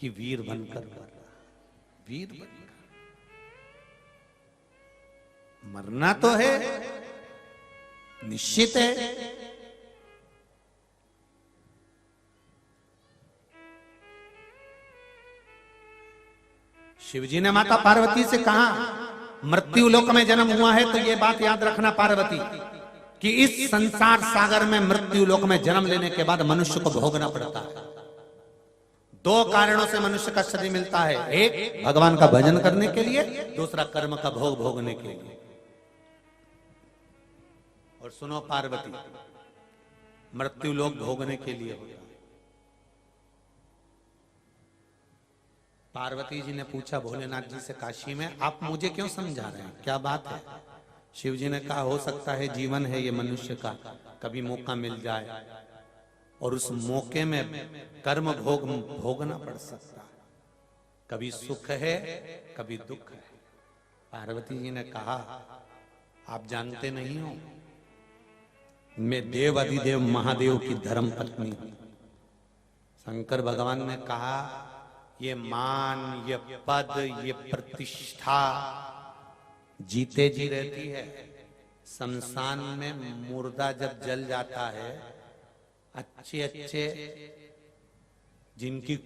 Speaker 1: कि वीर बनकर मरना? वीर बनकर मरना तो है, निश्चित है। शिवजी ने माता पार्वती से कहा, मृत्यु लोक में जन्म हुआ है तो ये बात याद रखना पार्वती, कि इस संसार सागर में मृत्यु लोक में जन्म लेने के बाद मनुष्य को भोगना पड़ता है। दो कारणों से मनुष्य का शरीर मिलता है, एक भगवान का भजन करने के लिए, दूसरा कर्म का भोग भोगने के लिए। और सुनो पार्वती, मृत्यु लोक भोगने के लिए होता है। पार्वती जी ने पूछा भोलेनाथ जी से काशी में, आप मुझे क्यों समझा रहे हैं, क्या बात है? शिव जी ने कहा, हो सकता है जीवन है ये मनुष्य का, कभी मौका मिल जाए और उस मौके में कर्म भोग भोगना पड़ सकता है, कभी सुख है कभी दुख है। पार्वती जी ने कहा, आप जानते नहीं हो, मैं देव अधिदेव महादेव की धर्म पत्नी हूं। शंकर भगवान ने कहा, ये मान, ये पद, ये प्रतिष्ठा जीते जी रहती है। शमशान में मुर्दा जब जल जाता है, अच्छे अच्छे जिनकी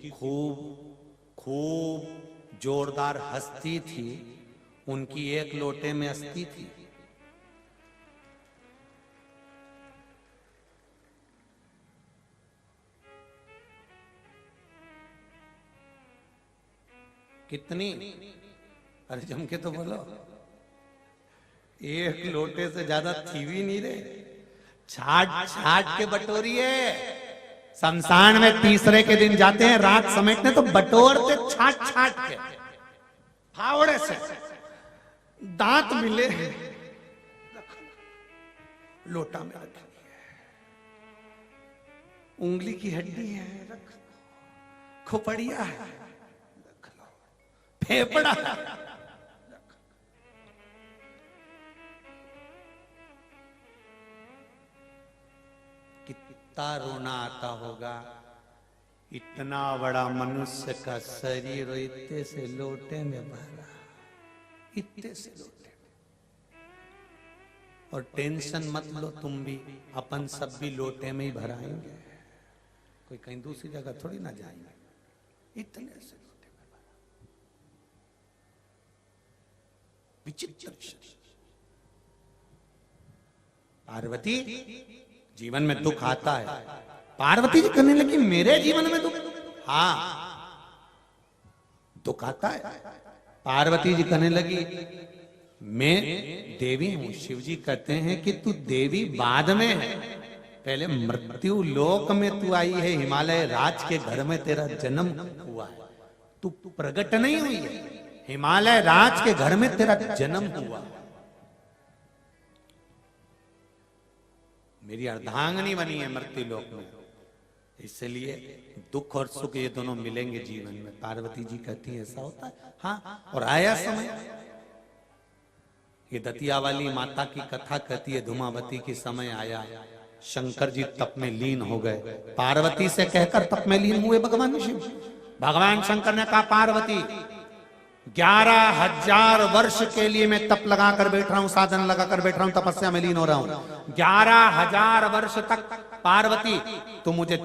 Speaker 1: खूब जोरदार हस्ती थी, उनकी एक लोटे में अस्थि थी। कितनी? अरे जम के तो बोलो, एक लोटे से ज्यादा थी भी नहीं रे, छाट छाट के बटोरी है। शमशान में तीसरे के दिन जाते हैं रात समेटने, तो बटोरते छाट छाट के, फावड़े से, दांत मिले लोटा में रख दिया, उंगली की हड्डी है रख, खोपड़िया है, फेफड़ा, कितना रोना आता होगा। इतना बड़ा मनुष्य का शरीर इतने से लोटे में भरा, इतने से लोटे में। और टेंशन मत लो तुम भी, अपन सब भी लोटे में ही भराएंगे, कोई कहीं दूसरी जगह थोड़ी ना जाएंगे, इतने से विचित्र। पार्वती, जीवन में दुख आता है। पार्वती जी कहने लगी, मेरे जीवन में दुख? हाँ, दुख आता है। पार्वती जी कहने लगी, मैं देवी हूं। शिव जी कहते हैं कि तू देवी बाद में है, पहले मृत्यु लोक में तू आई है, हिमालय राज के घर में तेरा जन्म हुआ है, तू प्रकट नहीं हुई है, हिमालय राज के घर में तेरा जन्म हुआ। मेरी अर्धांगिनी बनी है मृत्यु लोक में, इसलिए दुख और सुख ये दोनों मिलेंगे जीवन में। पार्वती जी कहती है ऐसा होता है। हाँ, और आया समय, ये दतिया वाली माता की कथा कहती है, धूमावती की समय आया, शंकर जी तप में लीन हो गए, पार्वती से कहकर तप में लीन हुए भगवान शिव। भगवान शंकर ने कहा, पार्वती 11,000 वर्ष के लिए मैं तप लगा कर बैठ रहा हूं, साधन लगा कर बैठ रहा हूं, तपस्या में लीन हो रहा हूं। 11,000 वर्ष तक पार्वती तू मुझे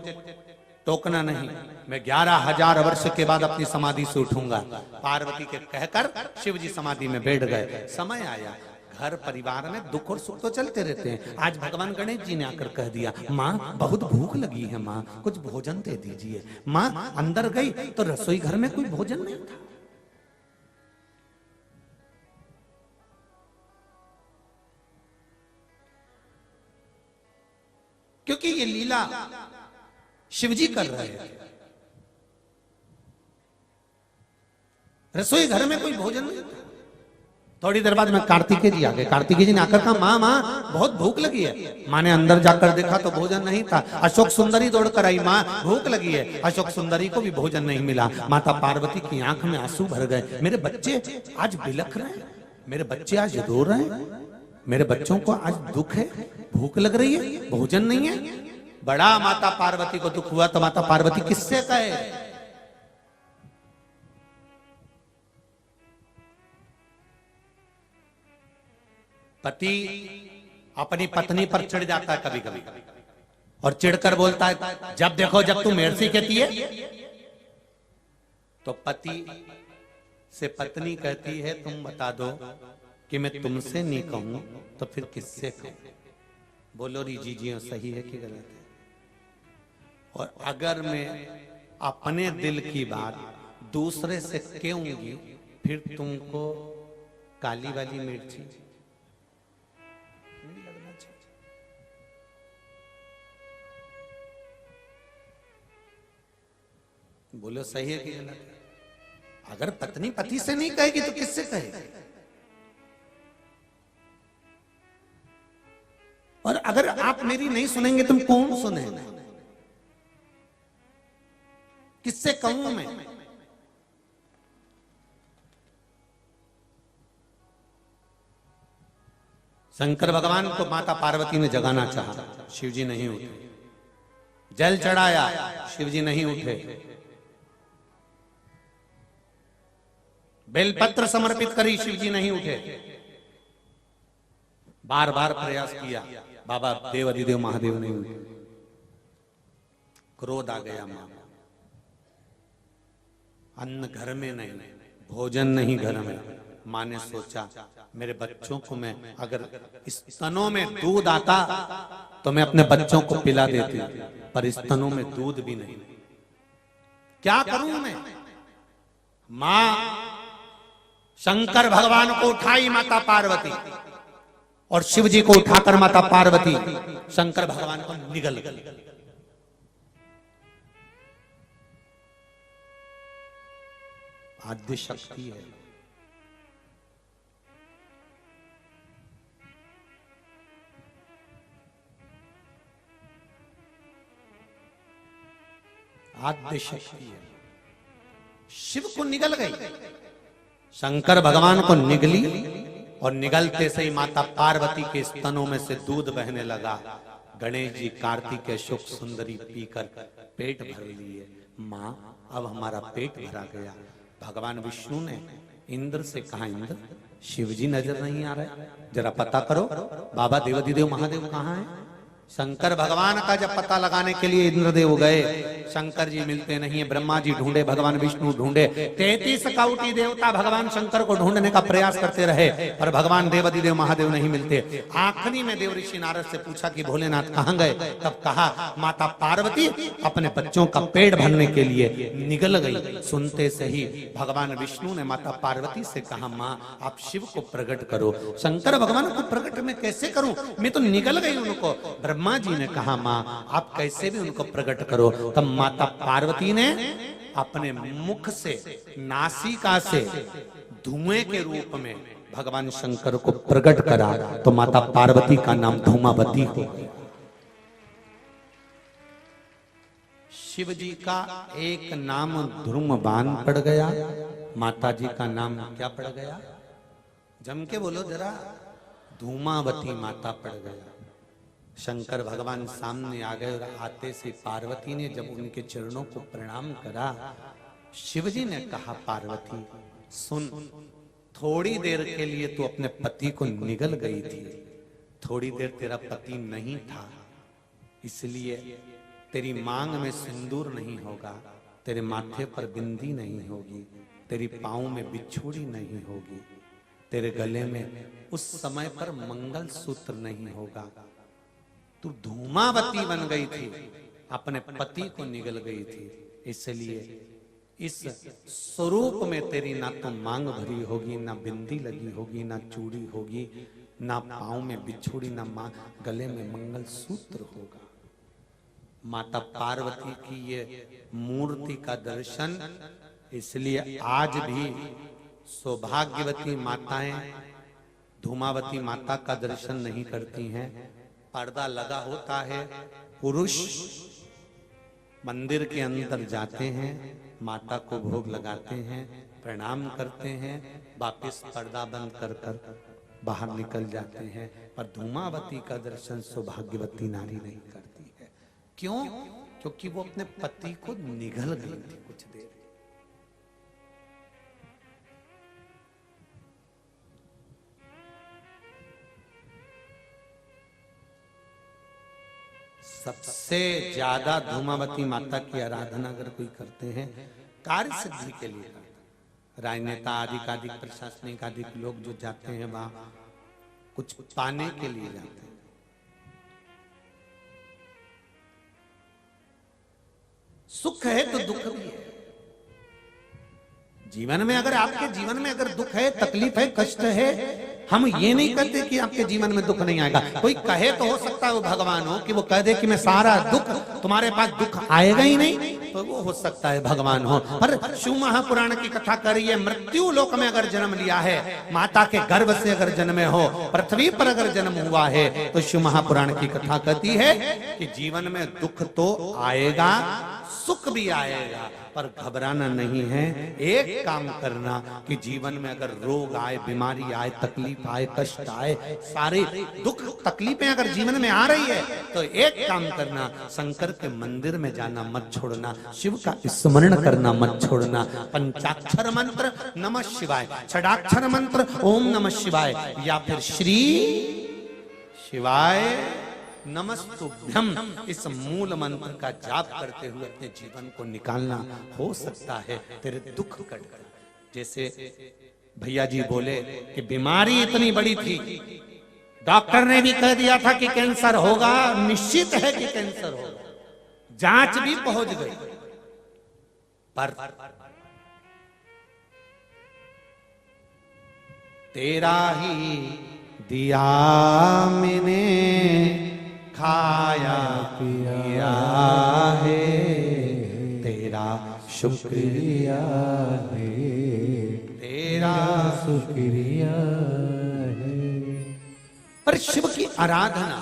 Speaker 1: टोकना नहीं, मैं 11,000 वर्ष के बाद अपनी समाधि से उठूंगा। पार्वती के कहकर शिव जी समाधि में बैठ गए। समय आया, घर परिवार में दुख और सुख तो चलते रहते हैं। आज भगवान गणेश जी ने आकर कह दिया, माँ बहुत भूख लगी है, माँ कुछ भोजन दे दीजिए। माँ अंदर गई तो रसोई घर में कोई भोजन नहीं था। क्योंकि ये लीला शिवजी कर रहे हैं। रसोई घर में कोई भोजन नहीं था। थोड़ी देर बाद में कार्तिकेय जी आ गए। कार्तिकेय जी ने आकर कहा, माँ माँ बहुत भूख लगी है। माँ ने अंदर जाकर देखा तो भोजन नहीं था। अशोक सुंदरी दौड़ कर आई, माँ भूख लगी है। अशोक सुंदरी को भी भोजन नहीं मिला। माता पार्वती की आंख में आंसू भर गए। मेरे बच्चे आज बिलख रहे हैं, मेरे बच्चे आज रो रहे हैं, मेरे बच्चों को आज दुख है, भूख लग रही है, भोजन नहीं है। बड़ा माता पार्वती को दुख हुआ तो माता पार्वती किससे कहे? पति अपनी पत्नी पर चिढ़ जाता है कभी कभी, और चिढ़कर बोलता है, जब देखो जब तू मेरे से कहती है। तो पति से पत्नी कहती है, तुम बता दो कि मैं तुमसे नहीं कहूं तो फिर किससे कहूं? बोलो री जी सही है कि गलत है? और अगर मैं अपने दिल की बात दूसरे से कहूंगी फिर तुमको काली वाली मिर्ची नहीं लगना चाहिए। बोलो सही है कि गलत है? अगर पत्नी पति से नहीं कहेगी तो किससे कहेगी? और अगर आप मेरी नहीं सुनेंगे तुम कौन सुनेगा? किससे कहूं मैं? शंकर भगवान को माता पार्वती ने जगाना चाहा, शिवजी नहीं उठे। जल चढ़ाया, शिवजी नहीं उठे। बेलपत्र समर्पित करी, शिवजी नहीं उठे। बार बार प्रयास किया, बाबा देव अधिदेव महादेव नहीं उठे। क्रोध आ गया मां। अन्न घर में नहीं, भोजन नहीं घर में। मां ने सोचा, मेरे बच्चों को मैं अगर स्तनों में दूध आता तो मैं अपने बच्चों को पिला देती, पर स्तनों में दूध भी नहीं। क्या करूं मैं? मां शंकर भगवान को उठाई माता पार्वती, और शिव जी को उठाकर माता पार्वती शंकर भगवान को निगल गई। आद्य शक्ति है। आद्य शक्ति है। शिव को निगल गई, शंकर भगवान को निगली, और निगलते से ही माता पार्वती के स्तनों में से दूध बहने लगा। गणेश जी कार्तिकेय अशोक सुंदरी पीकर पेट भर लिए। मां अब हमारा पेट भरा गया। भगवान विष्णु ने इंद्र से कहा, इंद्र शिवजी नजर नहीं आ रहे, जरा पता करो बाबा देवाधिदेव महादेव कहाँ हैं? शंकर भगवान का जब पता लगाने के लिए इंद्रदेव गए, शंकर जी मिलते नहीं है। ब्रह्मा जी ढूंढे, भगवान विष्णु ढूंढे, 33 कौटी देवता भगवान शंकर को ढूंढने का प्रयास करते रहे, पर भगवान देवाधिदेव महादेव नहीं मिलते। आखिरी में देव ऋषि नारद से पूछा कि भोलेनाथ कहाँ गए? तब कहा, माता पार्वती अपने बच्चों का पेट भरने के लिए निगल गई। सुनते से ही भगवान विष्णु ने माता पार्वती से कहा, माँ आप शिव को प्रकट करो। शंकर भगवान को प्रकट मैं कैसे करूं? मैं तो निगल गई उनको। ब्रह्मा जी ने कहा, मां आप कैसे भी उनको प्रकट करो। तब माता पार्वती ने अपने मुख से, नासिका से धुएं के रूप में भगवान शंकर को प्रकट करा, तो माता पार्वती का नाम धूमावती हो गया। शिव जी का एक नाम धूमवान पड़ गया, माता जी का नाम क्या पड़ गया? जम के बोलो जरा, धूमावती माता पड़ गया। शंकर भगवान सामने आ गए, और आते से पार्वती ने जब उनके चरणों को प्रणाम करा, शिवजी ने कहा, पार्वती सुन, थोड़ी देर के लिए तू अपने पति को निगल गई थी, थोड़ी देर तेरा पति नहीं था, इसलिए तेरी मांग में सिंदूर नहीं होगा, तेरे माथे पर बिंदी नहीं होगी, तेरी पाँव में बिछुड़ी नहीं होगी, तेरे गले में उस समय पर मंगल सूत्र नहीं होगा। तू धूमावती बन गई थी, अपने पति को निगल गई थी, इसलिए इस स्वरूप में तेरी ना तो मांग भरी होगी, ना बिंदी लगी होगी, ना चूड़ी होगी, ना पाँव में बिछुड़ी, ना गले में मंगल सूत्र होगा। माता पार्वती की ये मूर्ति का दर्शन, इसलिए आज भी सौभाग्यवती माताएं धूमावती माता का दर्शन नहीं करती हैं। पर्दा लगा होता है, पुरुष मंदिर के अंदर जाते हैं, माता को भोग लगाते हैं, प्रणाम करते हैं, वापस पर्दा बंद कर कर बाहर निकल जाते हैं। पर धूमावती का दर्शन सौभाग्यवती नारी नहीं करती है। क्यों? क्योंकि वो अपने पति को निगल गई थी कुछ देर। सबसे ज्यादा धूमावती माता की आराधना अगर कोई करते हैं कार्य सिद्धि के लिए करते हैं। राजनेता आदि प्रशासनिक आदि लोग जो जाते हैं वहां कुछ पाने के लिए जाते हैं। सुख है तो दुख भी है जीवन में। अगर आपके जीवन में अगर दुख है, तकलीफ है, कष्ट है, हम ये नहीं कहते कि आपके जीवन में दुख नहीं आएगा। कोई कहे तो हो सकता है वो भगवान हो कि वो कह दे कि मैं सारा दुख, तुम्हारे पास दुख आएगा ही नहीं, तो वो हो सकता है भगवान हो। पर शिव महापुराण की कथा करिए, मृत्यु लोक में अगर जन्म लिया है, माता के गर्भ से अगर जन्मे हो, पृथ्वी पर अगर जन्म हुआ है, तो शिव महापुराण की कथा कहती है कि जीवन में दुख तो आएगा, सुख भी आएगा, पर घबराना नहीं है। एक काम करना कि जीवन में अगर रोग आए, बीमारी आए, तकलीफ आए, कष्ट आए, सारे दुख तकलीफें अगर जीवन में आ रही है, तो एक काम करना, शंकर के मंदिर में जाना मत छोड़ना, शिव का स्मरण करना मत छोड़ना। पंचाक्षर मंत्र नमः शिवाय, षडाक्षर मंत्र ओम नमः शिवाय, या फिर श्री शिवाय नमस्तुभ्यम, इस मूल मंत्र का जाप करते हुए अपने जीवन को निकालना। हो सकता है तेरे दुख कट कर। जैसे भैया जी बोले कि बीमारी इतनी बड़ी थी, डॉक्टर ने भी कह दिया था कि कैंसर होगा, निश्चित है कि कैंसर होगा, जांच भी पहुंच गई, पर तेरा ही दिया मैंने खाया पिया है, तेरा शुक्रिया है, तेरा शुक्रिया है। पर शिव की आराधना,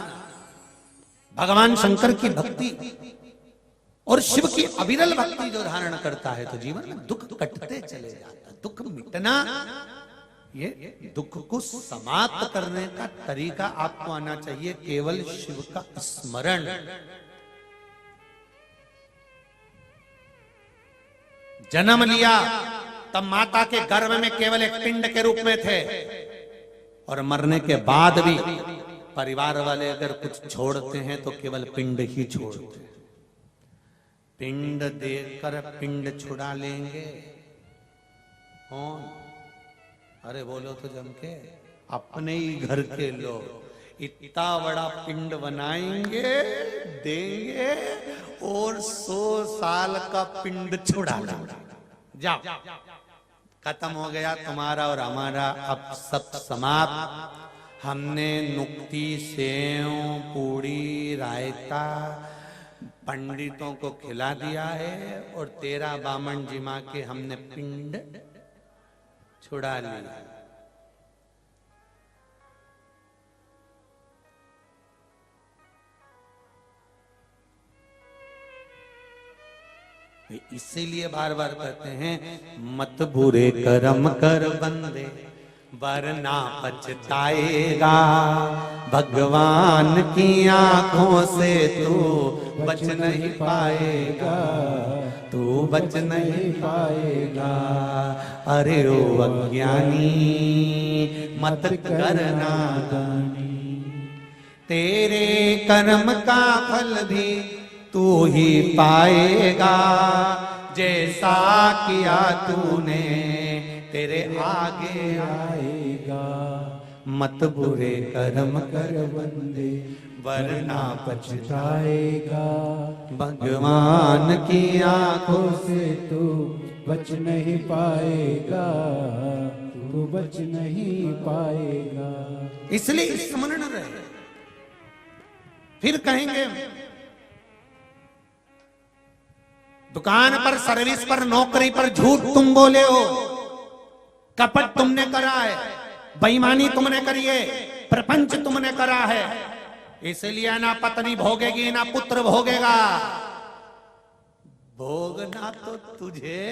Speaker 1: भगवान शंकर की भक्ति और शिव की अविरल भक्ति जो धारण करता है, तो जीवन में दुख कटते चले जाता। दुख मिटना, ये दुख को समाप्त करने का तरीका आपको आना चाहिए, केवल शिव का स्मरण। जन्म लिया तब माता के गर्भ में केवल एक पिंड के रूप में थे, और मरने के बाद भी परिवार वाले अगर कुछ छोड़ते हैं तो केवल पिंड ही छोड़ते हैं। पिंड देकर पिंड छुड़ा लेंगे कौन? अरे बोलो तो जम के, अपने ही घर के लोग इतना बड़ा पिंड बनाएंगे, देंगे, और 100 साल का पिंड छुड़ा लेंगे। जाओ, खत्म हो गया तुम्हारा और हमारा, अब सब समाप्त। हमने नुक्ति, सेव, पूड़ी, रायता पंडितों को खिला दिया है, और तेरा बामन जिमा के हमने पिंड छुड़ा लिया। इसीलिए बार बार कहते हैं, मत बुरे कर्म कर बंदे वरना पछताएगा, भगवान की आंखों से तू बच नहीं पाएगा, तू बच नहीं पाएगा। अरे ओ अज्ञानी मत करना दानी, तेरे कर्म का फल भी तू ही पाएगा, जैसा किया तूने तेरे आगे आएगा। मत बुरे कर्म
Speaker 2: कर बंदे
Speaker 1: वरना
Speaker 2: पछताएगा।
Speaker 1: भगवान की आंखों
Speaker 2: आंखों से तू बच नहीं पाएगा, तू बच नहीं पाएगा।
Speaker 1: इसलिए स्मरण रहे। फिर कहेंगे दुकान पर, सर्विस पर, नौकरी पर झूठ तुम बोले हो, कपट तुमने करा है, बेईमानी तुमने करी है, प्रपंच तुमने करा है, इसलिए ना पत्नी भोगेगी ना पुत्र भोगेगा। भोगना तो तुझे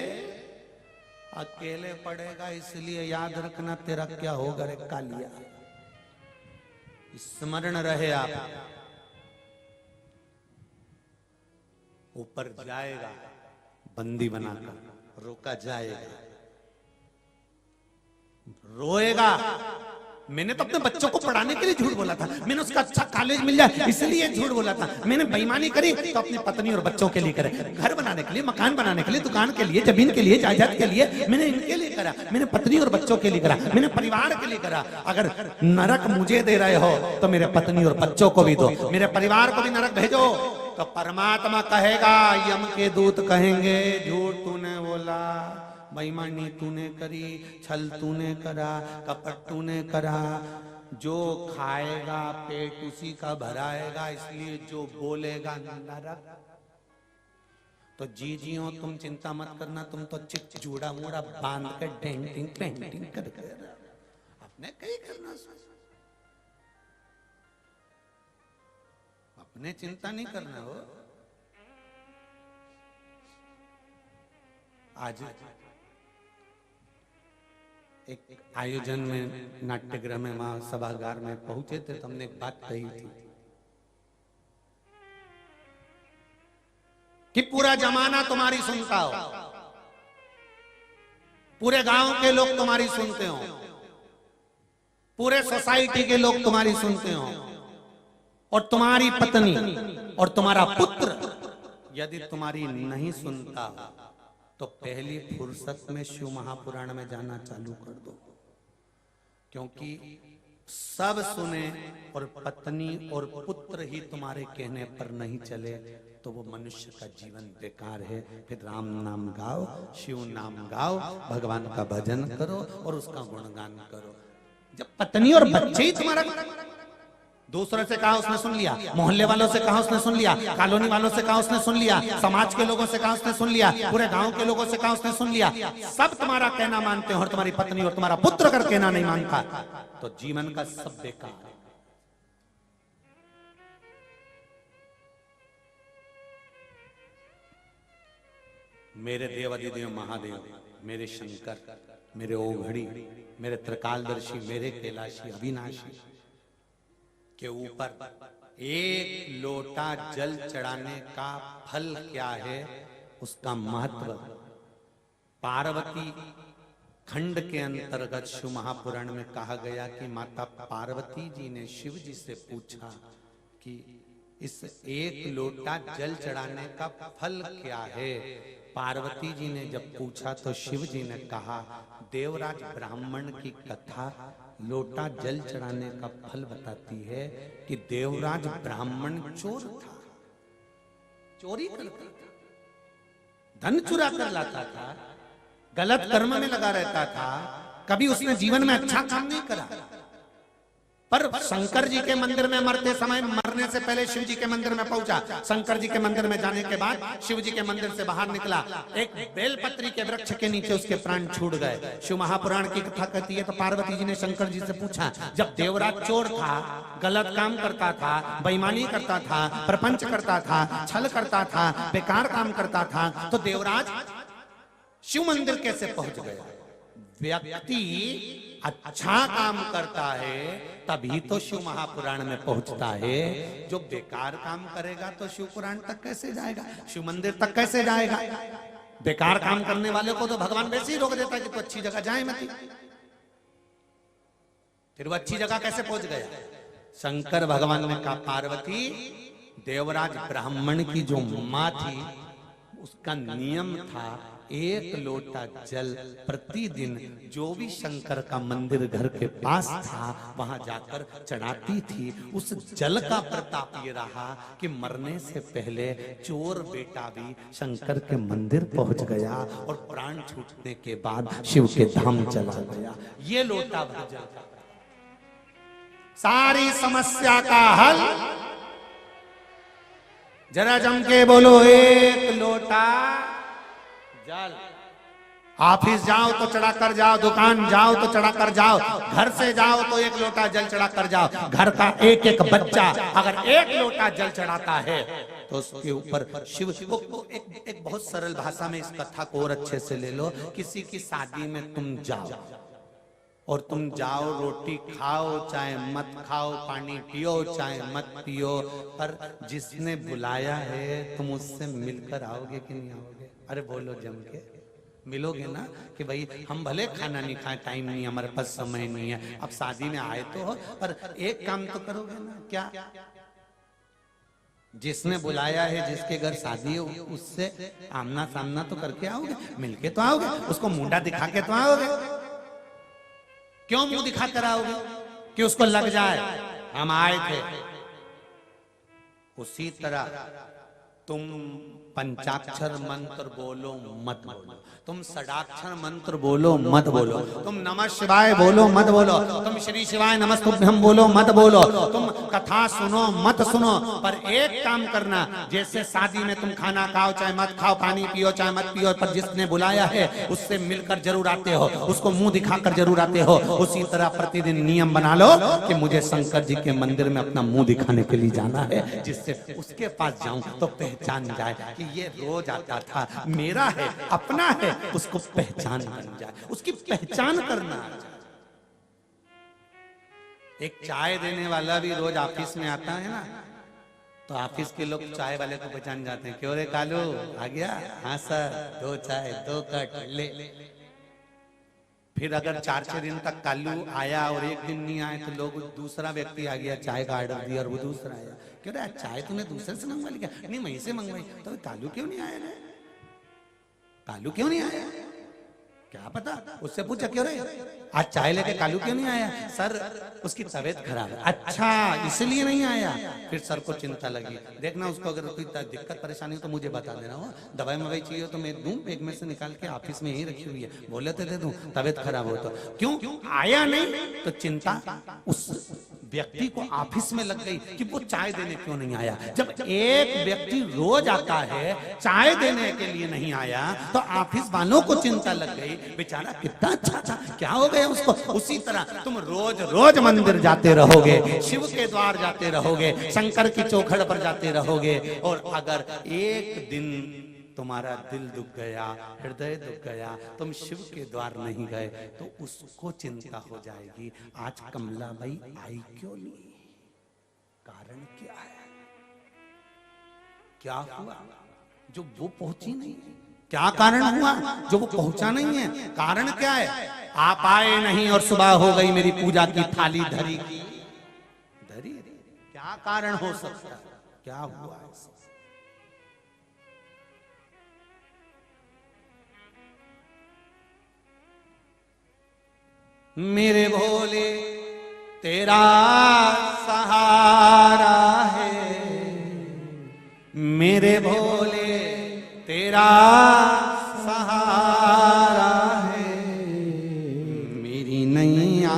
Speaker 1: अकेले पड़ेगा, इसलिए याद रखना तेरा क्या होगा रे कालिया। स्मरण रहे आप। ऊपर जाएगा बंदी बनाकर, रोका जाएगा, रोएगा। मैंने तो अपने बच्चों को पढ़ाने के लिए झूठ बोला था, मैंने उसका अच्छा कॉलेज मिल जाए इसलिए झूठ बोला था, मैंने बेईमानी करी तो अपनी पत्नी और बच्चों के लिए करे, घर बनाने के लिए, मकान बनाने के लिए, दुकान के लिए, जमीन के लिए, जायदाद के लिए, मैंने इनके लिए करा, मैंने पत्नी और बच्चों के लिए करा, मैंने परिवार के लिए करा। अगर नरक मुझे दे रहे हो तो मेरे पत्नी और बच्चों को भी दो, मेरे परिवार को भी नरक भेजो। तो परमात्मा कहेगा, यम के दूत कहेंगे झूठ तूने बोला, बेईमानी तूने करी, छल तूने करा, कपट तूने करा, जो खाएगा पेट उसी का भराएगा, इसलिए जो बोलेगा नरक। तो जीजियों तुम चिंता मत करना, तुम तो चिट जूड़ा मूड़ा बांध के डेंटिंग पेंटिंग कर अपने कहीं करना, अपने चिंता नहीं करना हो। आज एक आयोजन में नाट्यगृह में वहां सभागार में पहुंचे थे, तो हमने एक बात कही थी कि पूरा जमाना तुम्हारी सुनता हो, पूरे गांव के लोग तुम्हारी सुनते हो, पूरे सोसाइटी के लोग तुम्हारी सुनते हो, और तुम्हारी पत्नी और तुम्हारा पुत्र यदि तुम्हारी नहीं सुनता तो पहली फुर्सत में शिव महापुराण में जाना चालू कर दो, क्योंकि सब सुने और पत्नी और पुत्र ही तुम्हारे कहने पर नहीं चले तो वो मनुष्य का जीवन बेकार है। फिर राम नाम गाओ, शिव नाम गाओ, भगवान का भजन करो और उसका गुणगान करो। जब पत्नी और बच्चे ही तुम्हारा, दूसरे से कहा उसने सुन लिया, मोहल्ले वालों से कहा उसने सुन लिया, कॉलोनी वालों से कहा उसने सुन लिया, समाज के लोगों से कहा उसने सुन लिया, पूरे गांव के लोगों से कहा उसने सुन लिया, सब तुम्हारा कहना मानते हो और तुम्हारी पत्नी और तुम्हारा पुत्र अगर कहना नहीं मानता तो जीवन का सब बेकार। मेरे देवाधिदेव महादेव, मेरे शंकर, मेरे ओघड़ी, मेरे त्रिकालदर्शी, मेरे कैलाशी अविनाशी के ऊपर एक लोटा जल चढ़ाने का फल क्या है, उसका महत्व पार्वती खंड के अंतर्गत शिव महापुराण में कहा गया कि माता पार्वती जी ने शिव जी से पूछा कि इस एक लोटा जल चढ़ाने का फल क्या है। पार्वती जी ने जब पूछा तो शिव जी ने कहा, देवराज ब्राह्मण की कथा लोटा जल चढ़ाने का फल बताती है कि देवराज ब्राह्मण चोर था, चोरी करता था, धन चुरा कर लाता था, गलत कर्म में लगा रहता था, कभी उसने जीवन में अच्छा काम नहीं करा। पर शंकर जी के मंदिर में मरते समय, मरने से पहले शिव जी के मंदिर में पहुंचा, शंकर जी के मंदिर में जाने के बाद शिव जी के मंदिर से बाहर निकला, एक बेलपत्री के वृक्ष के नीचे उसके प्राण छूट गए। शिव महापुराण की कथा कहती है तो पार्वती जी ने शंकर जी से पूछा, जब देवराज चोर था, गलत काम करता था, बेईमानी करता था, प्रपंच करता था, छल करता था, बेकार काम करता था, तो देवराज शिव मंदिर कैसे पहुंच गया? व्यक्ति अच्छा काम करता है तभी तो शिव महापुराण में पहुंचता है। जो बेकार काम करेगा तो शिव पुराण तक कैसे जाएगा, शिव मंदिर तक कैसे जाएगा? बेकार काम करने वाले को तो भगवान वैसे ही रोक देता है कि तू अच्छी जगह जाए मत। फिर वो अच्छी जगह कैसे पहुंच गया? शंकर भगवान ने कहा, पार्वती, देवराज ब्राह्मण की जो मां थी उसका नियम था एक लोटा जल प्रतिदिन जो भी शंकर का मंदिर घर के पास था वहां जाकर चढ़ाती थी। उस जल का प्रताप ये रहा कि मरने से पहले चोर बेटा भी शंकर के मंदिर पहुंच गया और प्राण छूटने के बाद शिव के धाम चला गया। ये लोटा भर जल का सारी समस्या का हल। जरा जम के बोलो, एक लोटा जल। ऑफिस जाओ तो चढ़ा कर जाओ, दुकान जाओ तो चढ़ा कर जाओ, घर से जाओ तो एक लोटा जल चढ़ा कर जाओ। घर का एक एक बच्चा अगर एक लोटा जल चढ़ाता है तो उसके ऊपर शिव एक बहुत सरल भाषा में इस कथा को और अच्छे से ले लो। किसी की शादी में तुम जाओ और तुम जाओ, रोटी खाओ चाहे मत खाओ, पानी पियो चाहे मत पियो, पर जिसने बुलाया है तुम उससे मिलकर आओगे कि नहीं आओगे? अरे बोलो जम के, मिलोगे ना कि भाई हम भले खाना नहीं खाए, टाइम नहीं, हमारे पास समय नहीं है, अब शादी में आए तो हो, पर एक काम तो करोगे ना। क्या? जिसने बुलाया है, जिसके घर शादी है, उससे आमना सामना तो करके आओगे, मिलके तो आओगे, उसको मुंडा दिखा के तो आओगे। क्यों मुंह दिखा कर आओगे? कि उसको लग जाए हम आए थे। उसी तरह तुम पंचाक्षर मंत्र बोलो मत बोलो, तुम षडाक्षर मंत्र बोलो मत बोलो, तुम नमः शिवाय बोलो मत बोलो, तुम श्री शिवाय नमस्तुभ्यम बोलो मत बोलो, तुम कथा सुनो मत सुनो, पर एक काम करना, जैसे शादी में तुम खाना खाओ चाहे मत खाओ, पानी पियो चाहे मत पियो, पर जिसने बुलाया है उससे मिलकर जरूर आते हो, उसको मुंह दिखाकर जरूर आते हो। उसी तरह प्रतिदिन नियम बना लो कि मुझे शंकर जी के मंदिर में अपना मुंह दिखाने के लिए जाना है, जिससे उसके पास जाऊं तो पहचान जाए कि ये रोज आता था, मेरा है, अपना है, उसको पहचान बन जाए, उसकी पहचान करना। एक चाय देने वाला भी रोज ऑफिस में आता है ना, तो ऑफिस के लोग चाय वाले को पहचान जाते हैं। क्यों रे कालू आ गया? हाँ सर, 2 चाय 2 कट ले। फिर अगर 4-6 दिन तक कालू आया और एक दिन नहीं आए तो लोग, दूसरा व्यक्ति आ गया, चाय का ऑर्डर दिया और वो दूसरा आया, क्यों रे चाय तूने दूसरे से मंगवा ली क्या? नहीं वहीं से मंगवाई। तो कालू क्यों नहीं आया रे? कालू क्यों नहीं आया? क्या पता, उससे पूछा क्यों रे आज चाय लेके कालू क्यों नहीं आया? सर उसकी तबीयत खराब है। अच्छा इसलिए नहीं आया। फिर सर को चिंता लगी, देखना उसको अगर कोई दिक्कत परेशानी हो तो मुझे बता देना, हो दवाई मवाई चाहिए तो मैं दूं, बैग में से निकाल के ऑफिस में ही रखी हुई है, बोले तो दे दूं, तबीयत खराब हो तो। क्यों आया नहीं? तो चिंता उस व्यक्ति को ऑफिस में लग गई कि वो चाय देने क्यों नहीं आया। जब एक व्यक्ति रोज आता है, चाय देने के लिए नहीं आया, तो ऑफिस वालों को चिंता लग गई, बेचारा कितना अच्छा था, क्या हो गया उसको। उसी तरह तुम रोज रोज मंदिर जाते रहोगे, शिव के द्वार जाते रहोगे, शंकर की चौखट पर जाते रहोगे, और अगर एक दिन तुम्हारा दिल दुख गया, हृदय दुख गया, तुम शिव के द्वार नहीं गए, तो उसको चिंता हो जाएगी, आज कमला भाई आई क्यों नहीं, कारण क्या है, क्या हुआ जो वो पहुंची नहीं, क्या कारण हुआ जो वो पहुंचा नहीं है, कारण क्या है, आप आए नहीं और सुबह हो गई मेरी पूजा की थाली धरी की धरी, क्या कारण हो सकता है, क्या हुआ? मेरे भोले तेरा सहारा है, मेरे भोले तेरा सहारा है, मेरी नैया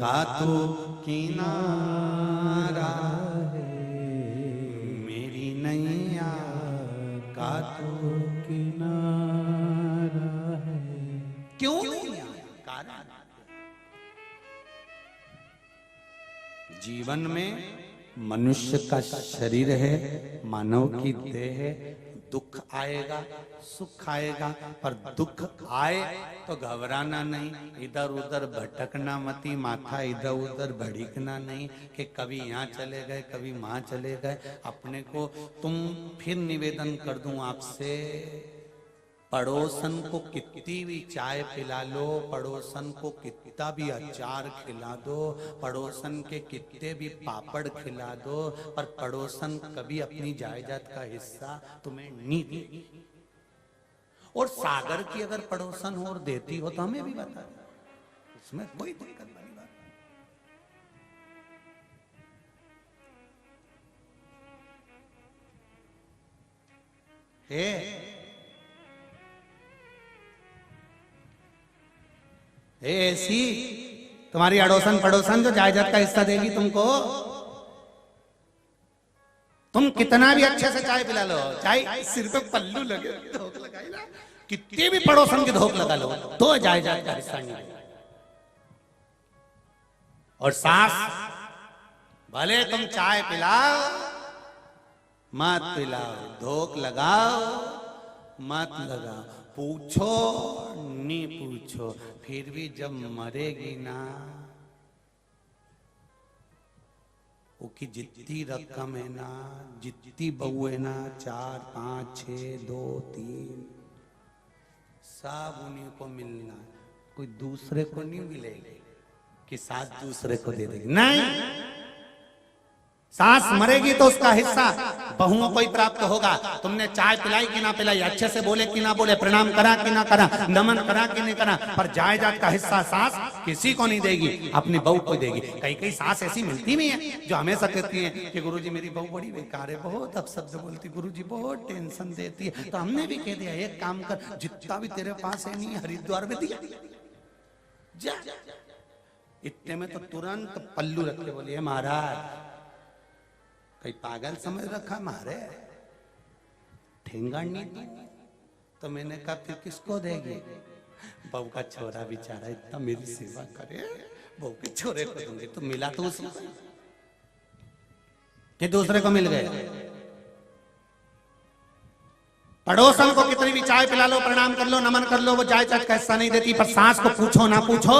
Speaker 1: का तो किनारा है, मेरी नैया का तो किनारा है। क्यों नहीं आया? कारण जीवन में मनुष्य का शरीर है, मानव की देह है, दुख आएगा सुख आएगा, पर दुख आए तो घबराना नहीं, इधर उधर भटकना मती, माथा इधर उधर भड़कना नहीं कि कभी यहाँ चले गए कभी वहां चले गए। अपने को तुम फिर निवेदन कर दूं आपसे, पड़ोसन को कितनी भी चाय पिला लो, पड़ोसन को कितना भी अचार खिला दो, पड़ोसन के कितने भी पापड़ खिला दो, पर पड़ोसन कभी अपनी जायदाद का हिस्सा तुम्हें नहीं दे। और सागर की अगर पड़ोसन हो और देती हो तो हमें भी बता, इसमें कोई दिक्कत वाली बात है। ऐसी तुम्हारी अड़ोसन पड़ोसन जो जायदाद का हिस्सा देगी तुमको, तुम कितना भी अच्छे से चाय पिला लो, चाय सिर पे पल्लू लगे, धोख लगाई ना, कितने भी पड़ोसन की धोख लगा लो तो जायदाद का हिस्सा नहीं देगा। और सास भले तुम चाय पिलाओ मत पिलाओ, धोख लगाओ मत लगाओ, पूछो नहीं पूछो, फिर भी जब मरेगी ना, उसकी जितनी रकम है ना, जितनी बहू है ना, 4 5 6 2 3 सब उन्हीं को मिलना, कोई दूसरे को नहीं मिलेगी कि सास दूसरे को दे देगी, नहीं। सास मरेगी तो उसका हिस्सा बहुओं को ही प्राप्त होगा। तुमने चाय पिलाई कि ना पिलाई, अच्छे से बोले कि ना बोले, प्रणाम करा कि ना करा, नमन करा कि नहीं करा, पर जायदाद का हिस्सा सास किसी को नहीं देगी, अपनी बहू को देगी। कई कई सास ऐसी मिलती भी है जो हमेशा कहती है कि गुरुजी मेरी बहू बड़ी बेकार है, बहुत अपशब्द बोलती, गुरुजी बहुत टेंशन देती है। तो हमने भी कह दिया एक काम कर, जितना भी तेरे पास है नहीं हरिद्वार में दिया जा। इतने में तो तुरंत पल्लू रख के बोलिए महाराज कहीं पागल समझ रखा मारे, ठेंगा नहीं दी। तो मैंने कहा फिर किसको देगी? बहू का छोरा बेचारा इतना मेरी सेवा करे, बहू के छोरे को दूंगी। तो मिला तो उसको कि दूसरे को मिल गए। पड़ोसन को कितनी भी चाय पिला लो, प्रणाम कर लो, नमन कर लो, वो जायदाद का हिस्सा नहीं देती। पर सास को पूछो ना पूछो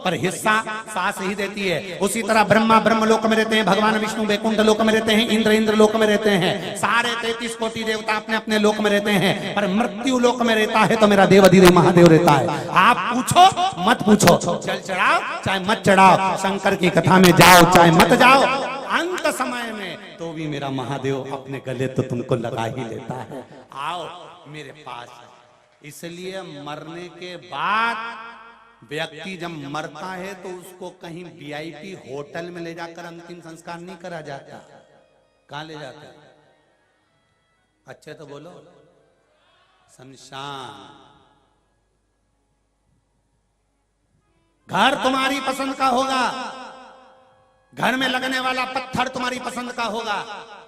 Speaker 1: पर हिस्सा सास ही देती है। उसी तरह ब्रह्मा ब्रह्म लोक में रहते हैं, भगवान विष्णु वैकुंठ लोक में रहते हैं, इंद्र इंद्र लोक में रहते हैं, सारे 33 कोटि देवता अपने अपने लोक में रहते हैं। पर मृत्यु लोक में रहता है तो मेरा देवाधिदेव महादेव रहता है। आप पूछो मत पूछो, जल चढ़ाओ चाहे मत चढ़ाओ, शंकर की कथा में जाओ चाहे मत जाओ, अंत समय में तो भी मेरा महादेव अपने गले तो तुमको लगा ही लेता है। आओ मेरे पास। इसलिए मरने के बाद व्यक्ति जब मरता है तो उसको कहीं वीआईपी होटल में ले जाकर अंतिम संस्कार नहीं करा जाता। कहां ले जाता? अच्छे तो बोलो, शमशान। घर तुम्हारी पसंद का होगा, घर में लगने वाला पत्थर तुम्हारी पसंद का होगा,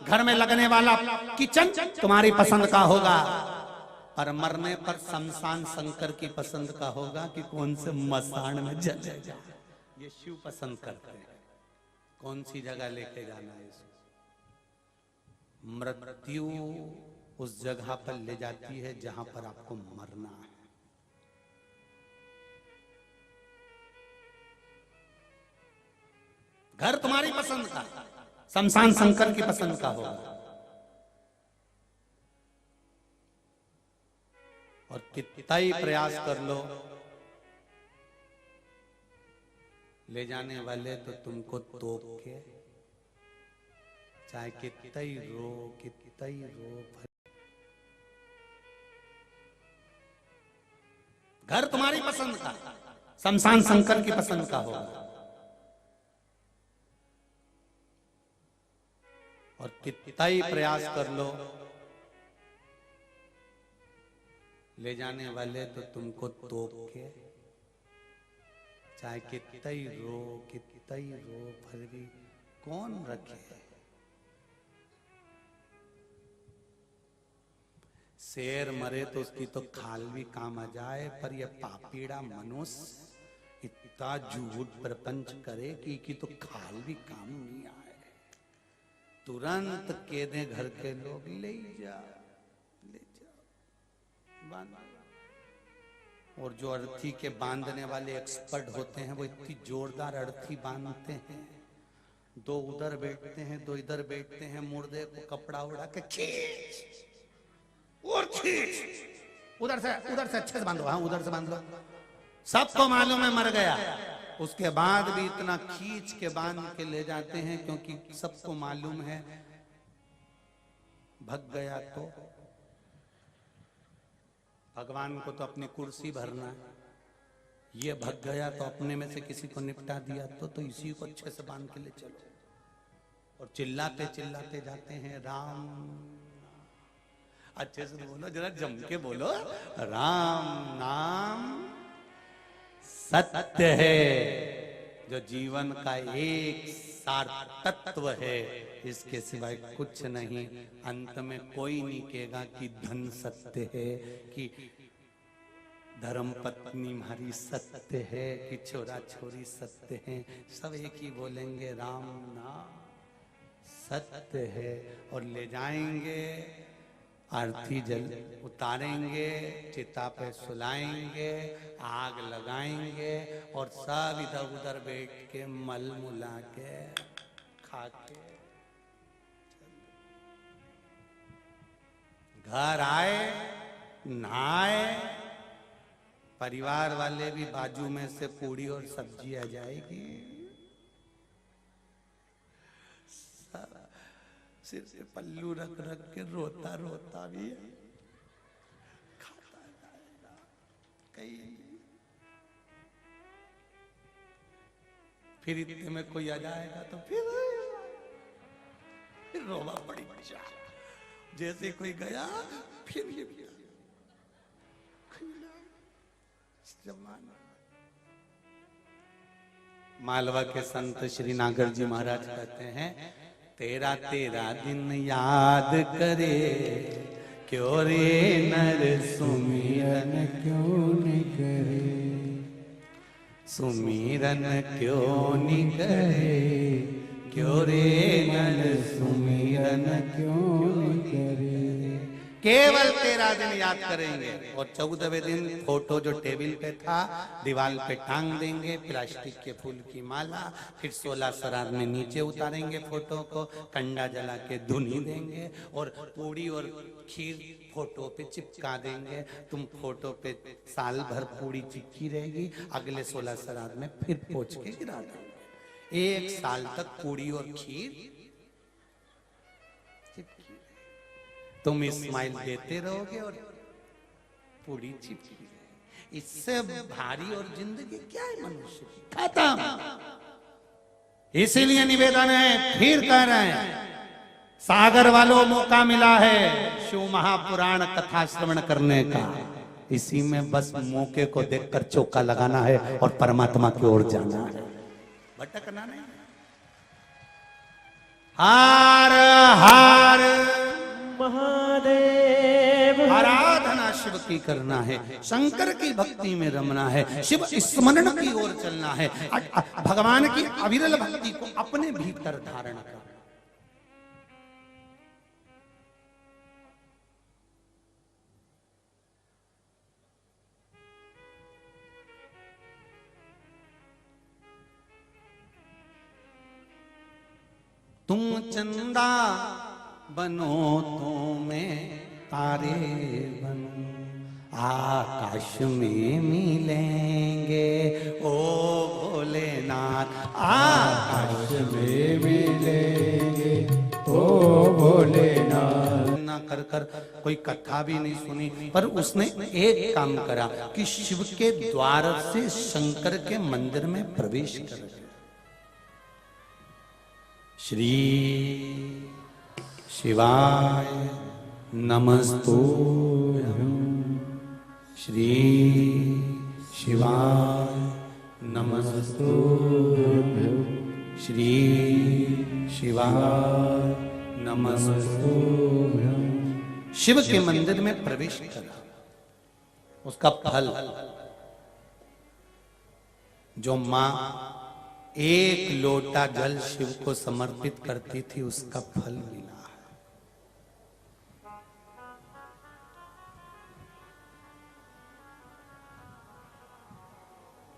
Speaker 1: घर में लगने वाला किचन तुम्हारी पसंद का होगा, पर मरने पर शमशान शंकर की पसंद का होगा कि कौन से मसान में जलेगा। ये शिव पसंद करते हैं कौन सी जगह लेके जाना है इसको। मृत्यु उस जगह पर ले जाती है जहां पर आपको मरना है। घर तुम्हारी पसंद का, शमशान शंकर की पसंद का होगा। और कितना ही प्रयास कर लो, ले जाने वाले तो तुमको तोप के, चाहे कितना ही रो। घर तुम्हारी पसंद का, शमशान शंकर की पसंद का होगा। और कितना ही प्रयास कर लो, ले जाने वाले तो तुमको तोप के, चाहे कितना ही रो, फिर भी कौन रखे। शेर मरे तो उसकी तो खाल भी काम आ जाए, पर यह पापीड़ा मनुष्य इतना झूठ प्रपंच करे कि तो खाल भी काम नहीं आए। तुरंत कह दे घर के लोग ले जा बांध। और जो अर्थी के बांधने वाले एक्सपर्ट होते हैं वो इतनी जोरदार अर्थी बांधते हैं, 2 उधर बैठते हैं 2 इधर बैठते हैं, मुर्दे को कपड़ा उड़ा के खींच और खींच, उधर से अच्छे से बांधो, हाँ उधर से बांध लो। सबको मालूम है मर गया, उसके बाद भी इतना खींच के बांध के ले जाते हैं क्योंकि सबको मालूम है भग गया भगवान को तो अपनी कुर्सी भरना है, ये भग गया तो अपने में से किसी को निपटा दिया तो इसी को अच्छे से बांध के ले चलो। और चिल्लाते चिल्लाते जाते हैं राम, अच्छे से बोलो, जरा जम के बोलो, राम नाम सत्य है, जो जीवन का एक सार तत्व है, इसके सिवाय कुछ नहीं। अंत में कोई नहीं कहेगा कि धन सत्य है, कि धर्म पत्नी हमारी सत्य है, कि छोरा छोरी सत्य है। सब एक ही बोलेंगे राम नाम सत्य है। और ले जाएंगे, आरती जल उतारेंगे, चिता पे सुलाएंगे, आग लगाएंगे और सब इधर उधर बैठ के मल मुला के खा के घर आए, नहाए, परिवार वाले भी बाजू में से पूड़ी और सब्जी आ जाएगी, सिर से पल्लू रख रख के रोता रोता भी है, खाता जाएगा। कई फिर इतने में कोई आ जाएगा तो फिर रोवा पड़ी बच्चा, जैसे कोई गया फिर ये भी जमाना। मालवा के संत श्री नागर जी महाराज कहते हैं, तेरा तेरा दिन याद करे, क्यों रे नर सुमिरन
Speaker 2: क्यों नहीं करे,
Speaker 1: सुमिरन क्यों नहीं करे, क्यों रे नर सुमिरन
Speaker 2: क्यों नहीं करे।
Speaker 1: केवल 13 दिन याद करेंगे और 14वें दिन फोटो जो टेबल पे था दीवार पे टांग देंगे, प्लास्टिक के फूल की माला। फिर 16 श्राद्ध में नीचे उतारेंगे फोटो को, कंडा जला के धुनी देंगे और पूड़ी और खीर फोटो पे चिपका देंगे। तुम फोटो पे साल भर पूड़ी चिपकी रहेगी, अगले 16 श्राद्ध में फिर पोंछ के गिरा देंगे। 1 साल तक पूड़ी और खीर तुम स्माइल देते रहोगे और पूरी चिपकी रहेगी। इससे भारी और जिंदगी क्या है मनुष्य की? खत्म। इसीलिए निवेदन है, फिर कह रहे हैं, सागर वालों मौका मिला है शिव महापुराण कथा श्रवण करने का। इसी में बस मौके को देखकर चौका लगाना है और परमात्मा की ओर जाना है, भटकना नहीं। हार हार
Speaker 2: महादेव,
Speaker 1: आराधना शिव की करना है, शंकर की भक्ति में रमना है, शिव स्मरण की ओर चलना है, भगवान की अविरल भक्ति को अपने भीतर धारण करना। तुम चंदा बनो तो मैं तारे बनूं, आकाश में मिलेंगे ओ भोलेनाथ, आकाश
Speaker 2: में मिलेंगे ओ भोलेनाथ।
Speaker 1: ना कर कर कोई कथा भी नहीं सुनी, पर उसने एक काम करा कि शिव के द्वार से शंकर के मंदिर में प्रवेश कर। श्री शिवाय नमस्तुभ्यं, श्री शिवाय नमस्तुभ्यं, श्री शिवाय नमस्तुभ्यं। शिव के मंदिर में प्रवेश करा। उसका फल जो मां 1 लोटा जल शिव को समर्पित करती थी, उसका फल मिला है।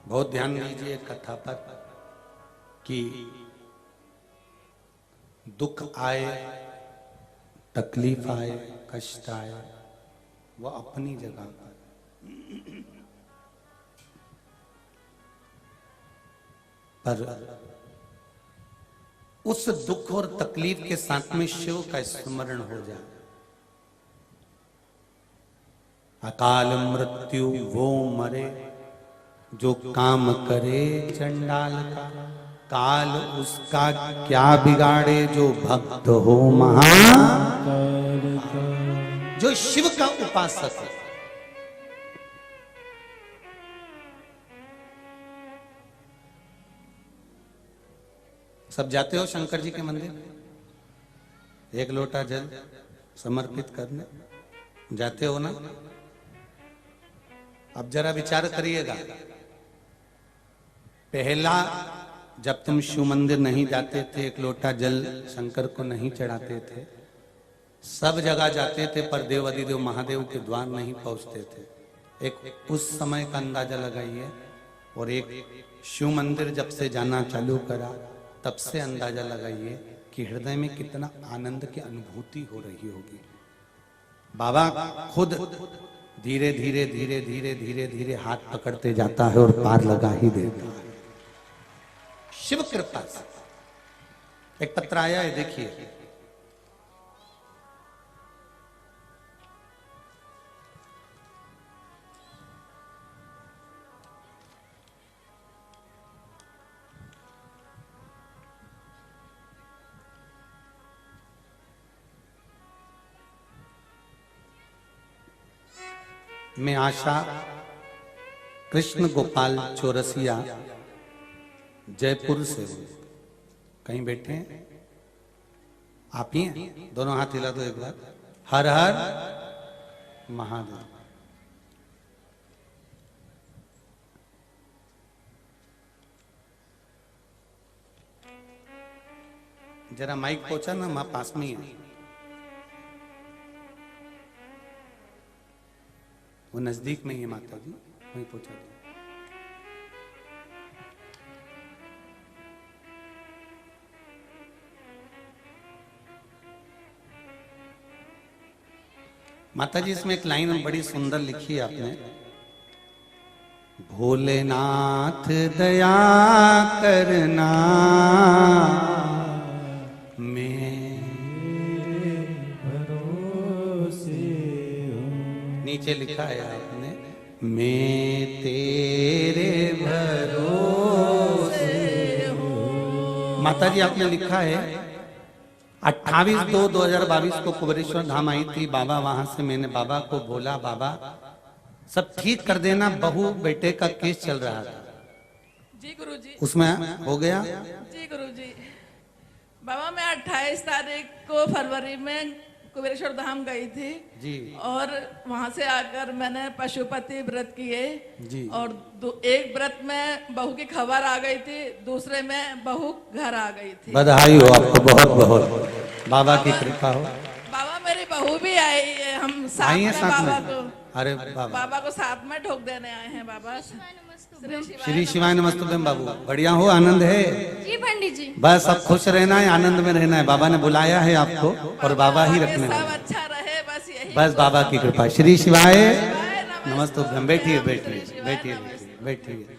Speaker 1: बहुत ध्यान दीजिए कथा पर कि दुख आए, तकलीफ आए, कष्ट आए, वो अपनी जगह पर, उस दुख और तकलीफ के साथ में शिव का स्मरण हो जाए अकाल मृत्यु वो मरे जो काम करे चंडाल का, काल उसका क्या बिगाड़े जो भक्त हो महाकाल का। जो शिव का उपासक है, सब जाते हो शंकर जी के मंदिर, एक लोटा जल समर्पित करने जाते हो ना? अब जरा विचार करिएगा, पहला जब तुम शिव मंदिर नहीं जाते थे, एक लोटा जल शंकर को नहीं चढ़ाते थे, सब जगह जाते थे पर देव अधिदेव महादेव के द्वार नहीं पहुंचते थे। एक उस समय का अंदाजा लगाइए, और एक शिव मंदिर जब से जाना चालू करा तब से अंदाजा लगाइए कि हृदय में कितना आनंद की अनुभूति हो रही होगी। बाबा खुद धीरे धीरे धीरे धीरे धीरे धीरे हाथ पकड़ते जाता है और पार लगा ही देता है शिव कृपा से। एक पत्र आया है, देखिए। मैं आशा कृष्ण गोपाल चौरसिया जयपुर से हूं। कहीं बैठे हैं आप ही हैं? दोनों हाथ हिला दो एक बार। हर हर महादेव। जरा माइक पहुंचा ना, मां पास में ही है, वो नजदीक में ही है माता जी, वहीं पहुंचा दो। माता जी इसमें एक लाइन बड़ी सुंदर लिखी है आपने, भोलेनाथ दया करना मेरे भरोसे हूं। नीचे लिखा है आपने, मैं तेरे भरोसे हूं। माता जी आपने लिखा है 28/2/2022 को कुबेरेश्वर धाम आई थी बाबा, वहां से मैंने बाबा को बोला, बाबा सब ठीक कर देना, बहू बेटे का केस चल रहा था।
Speaker 3: जी गुरुजी।
Speaker 1: उसमें हो गया?
Speaker 3: जी गुरुजी। बाबा मैं 28 तारीख को फरवरी में कुबेरेश्वर धाम गई थी
Speaker 1: जी,
Speaker 3: और वहां से आकर मैंने पशुपति व्रत किए
Speaker 1: जी।
Speaker 3: और एक व्रत में बहू की खबर आ गई थी, दूसरे में बहू घर आ गई थी।
Speaker 1: बधाई हो आपको, बहुत बहुत बाबा की कृपा हो।
Speaker 3: बाबा मेरी बहू भी आई है, हम साथ
Speaker 1: आई है
Speaker 3: में
Speaker 1: साथ
Speaker 3: बाबा
Speaker 1: में?
Speaker 3: को,
Speaker 1: अरे बाबा,
Speaker 3: बाबा को साथ में ठोक देने आए हैं बाबा।
Speaker 1: श्री शिवाय नमस्तुभ्यम। बाबू बढ़िया हो, आनंद है?
Speaker 4: जी पंडित जी।
Speaker 1: बस अब खुश रहना है, आनंद में रहना है। बाबा ने बुलाया है आपको और बाबा ही रखने
Speaker 3: सब
Speaker 1: वाले।
Speaker 3: अच्छा रहे, बस यही।
Speaker 1: बस बाबा की कृपा। श्री शिवाय नमस्तुभ्यम। बैठिए बैठिए बैठिए बैठिए।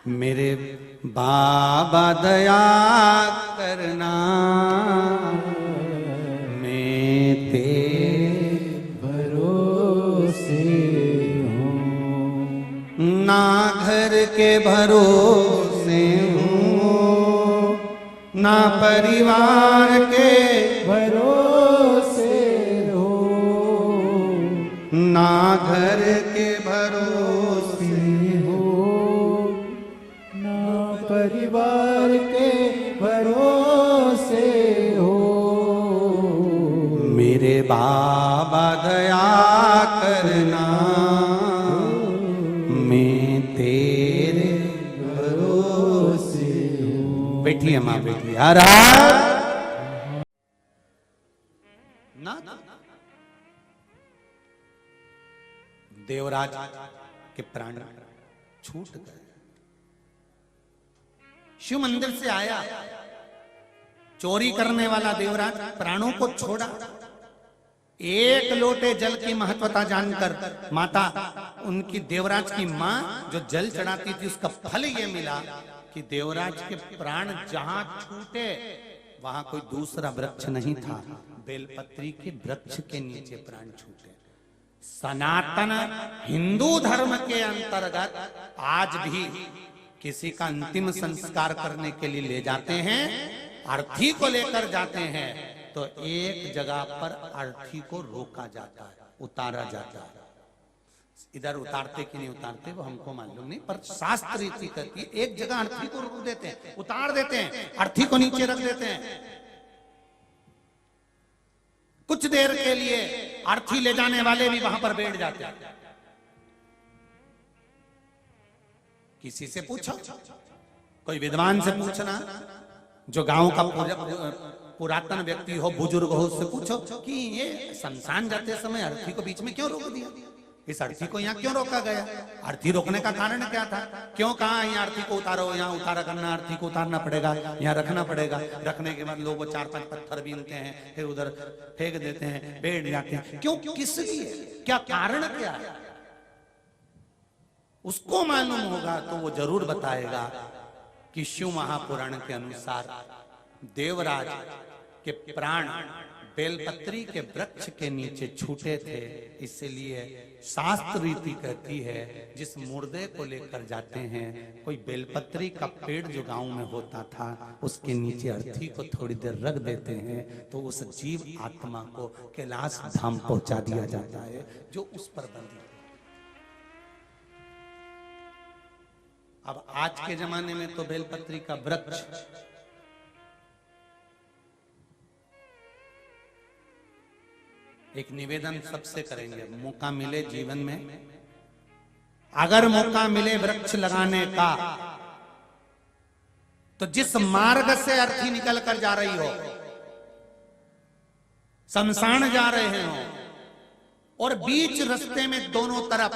Speaker 1: मेरे बाबा दया करना, मैं तेरे
Speaker 2: भरोसे हूँ,
Speaker 1: ना घर के भरोसे हूँ, ना परिवार के
Speaker 2: भरोसे हो,
Speaker 1: ना घर के भरोसे
Speaker 2: हो, ना परिवार के भरोसे हो।
Speaker 1: मेरे बाबा दया करना, मैं तेरे
Speaker 2: भरोसे हो।
Speaker 1: बैठिए माँ, बैठिए। हर हर ना देवराज के प्राण छूट गए। शिव मंदिर से आया, चोरी करने वाला देवराज प्राणों को छोड़ा। एक लोटे जल की महत्वता जानकर माता, उनकी देवराज की मां जो जल चढ़ाती थी, उसका फल ये मिला कि देवराज के प्राण जहां छूटे वहां कोई दूसरा वृक्ष नहीं था, बेलपत्री के वृक्ष के नीचे प्राण छूटे। सनातन हिंदू धर्म के अंतर्गत आज भी किसी का अंतिम संस्कार करने के लिए ले जाते हैं, अर्थी को लेकर जाते हैं, तो एक जगह पर अर्थी को रोका जाता है, उतारा जाता है। इधर उतारते कि नहीं उतारते वो हमको मालूम नहीं, पर शास्त्र रीति कहती है एक जगह अर्थी को रोक देते हैं, उतार देते हैं, अर्थी को नीचे रख देते हैं। कुछ देर के लिए अर्थी ले जाने वाले भी वहां पर बैठ जाते हैं। किसी से पूछो, कोई विद्वान से पूछना, जो गांव का पुरातन व्यक्ति हो, बुजुर्ग हो, उससे पूछो कि ये शमशान जाते समय अर्थी को बीच में क्यों रोक दिया, इस अर्थी को यहाँ क्यों रोका गया, अर्थी रोकने का कारण क्या था, क्यों कहा यहाँ अर्थी को उतारो, यहाँ उतारा करना, अर्थी को उतारना पड़ेगा, यहाँ रखना पड़ेगा, रखने के बाद लोग वो 4-5 पत्थर बीनते हैं, फिर उधर फेंक देते हैं, बैठ जाते हैं, क्यों, किस लिए, क्या कारण क्या है, उसको मालूम होगा तो वो जरूर बताएगा कि शिव महापुराण के अनुसार देवराज के प्राण बेलपत्री के वृक्ष के नीचे छूटे थे, इसलिए शास्त्र रीति कहती है जिस मुर्दे को लेकर जाते हैं, कोई बेलपत्री का पेड़ जो गांव में होता था उसके नीचे अर्थी को थोड़ी देर रख देते हैं, तो उस जीव आत्मा को कैलाश धाम पहुंचा दिया जाता है जो उस पर बंधी। अब आज के जमाने में तो बेलपत्री का वृक्ष एक निवेदन सबसे करेंगे, मौका मिले जीवन में, अगर मौका मिले वृक्ष लगाने का, तो जिस मार्ग से अर्थी निकल कर जा रही हो, शमशान जा रहे हो, और बीच रास्ते में दोनों तरफ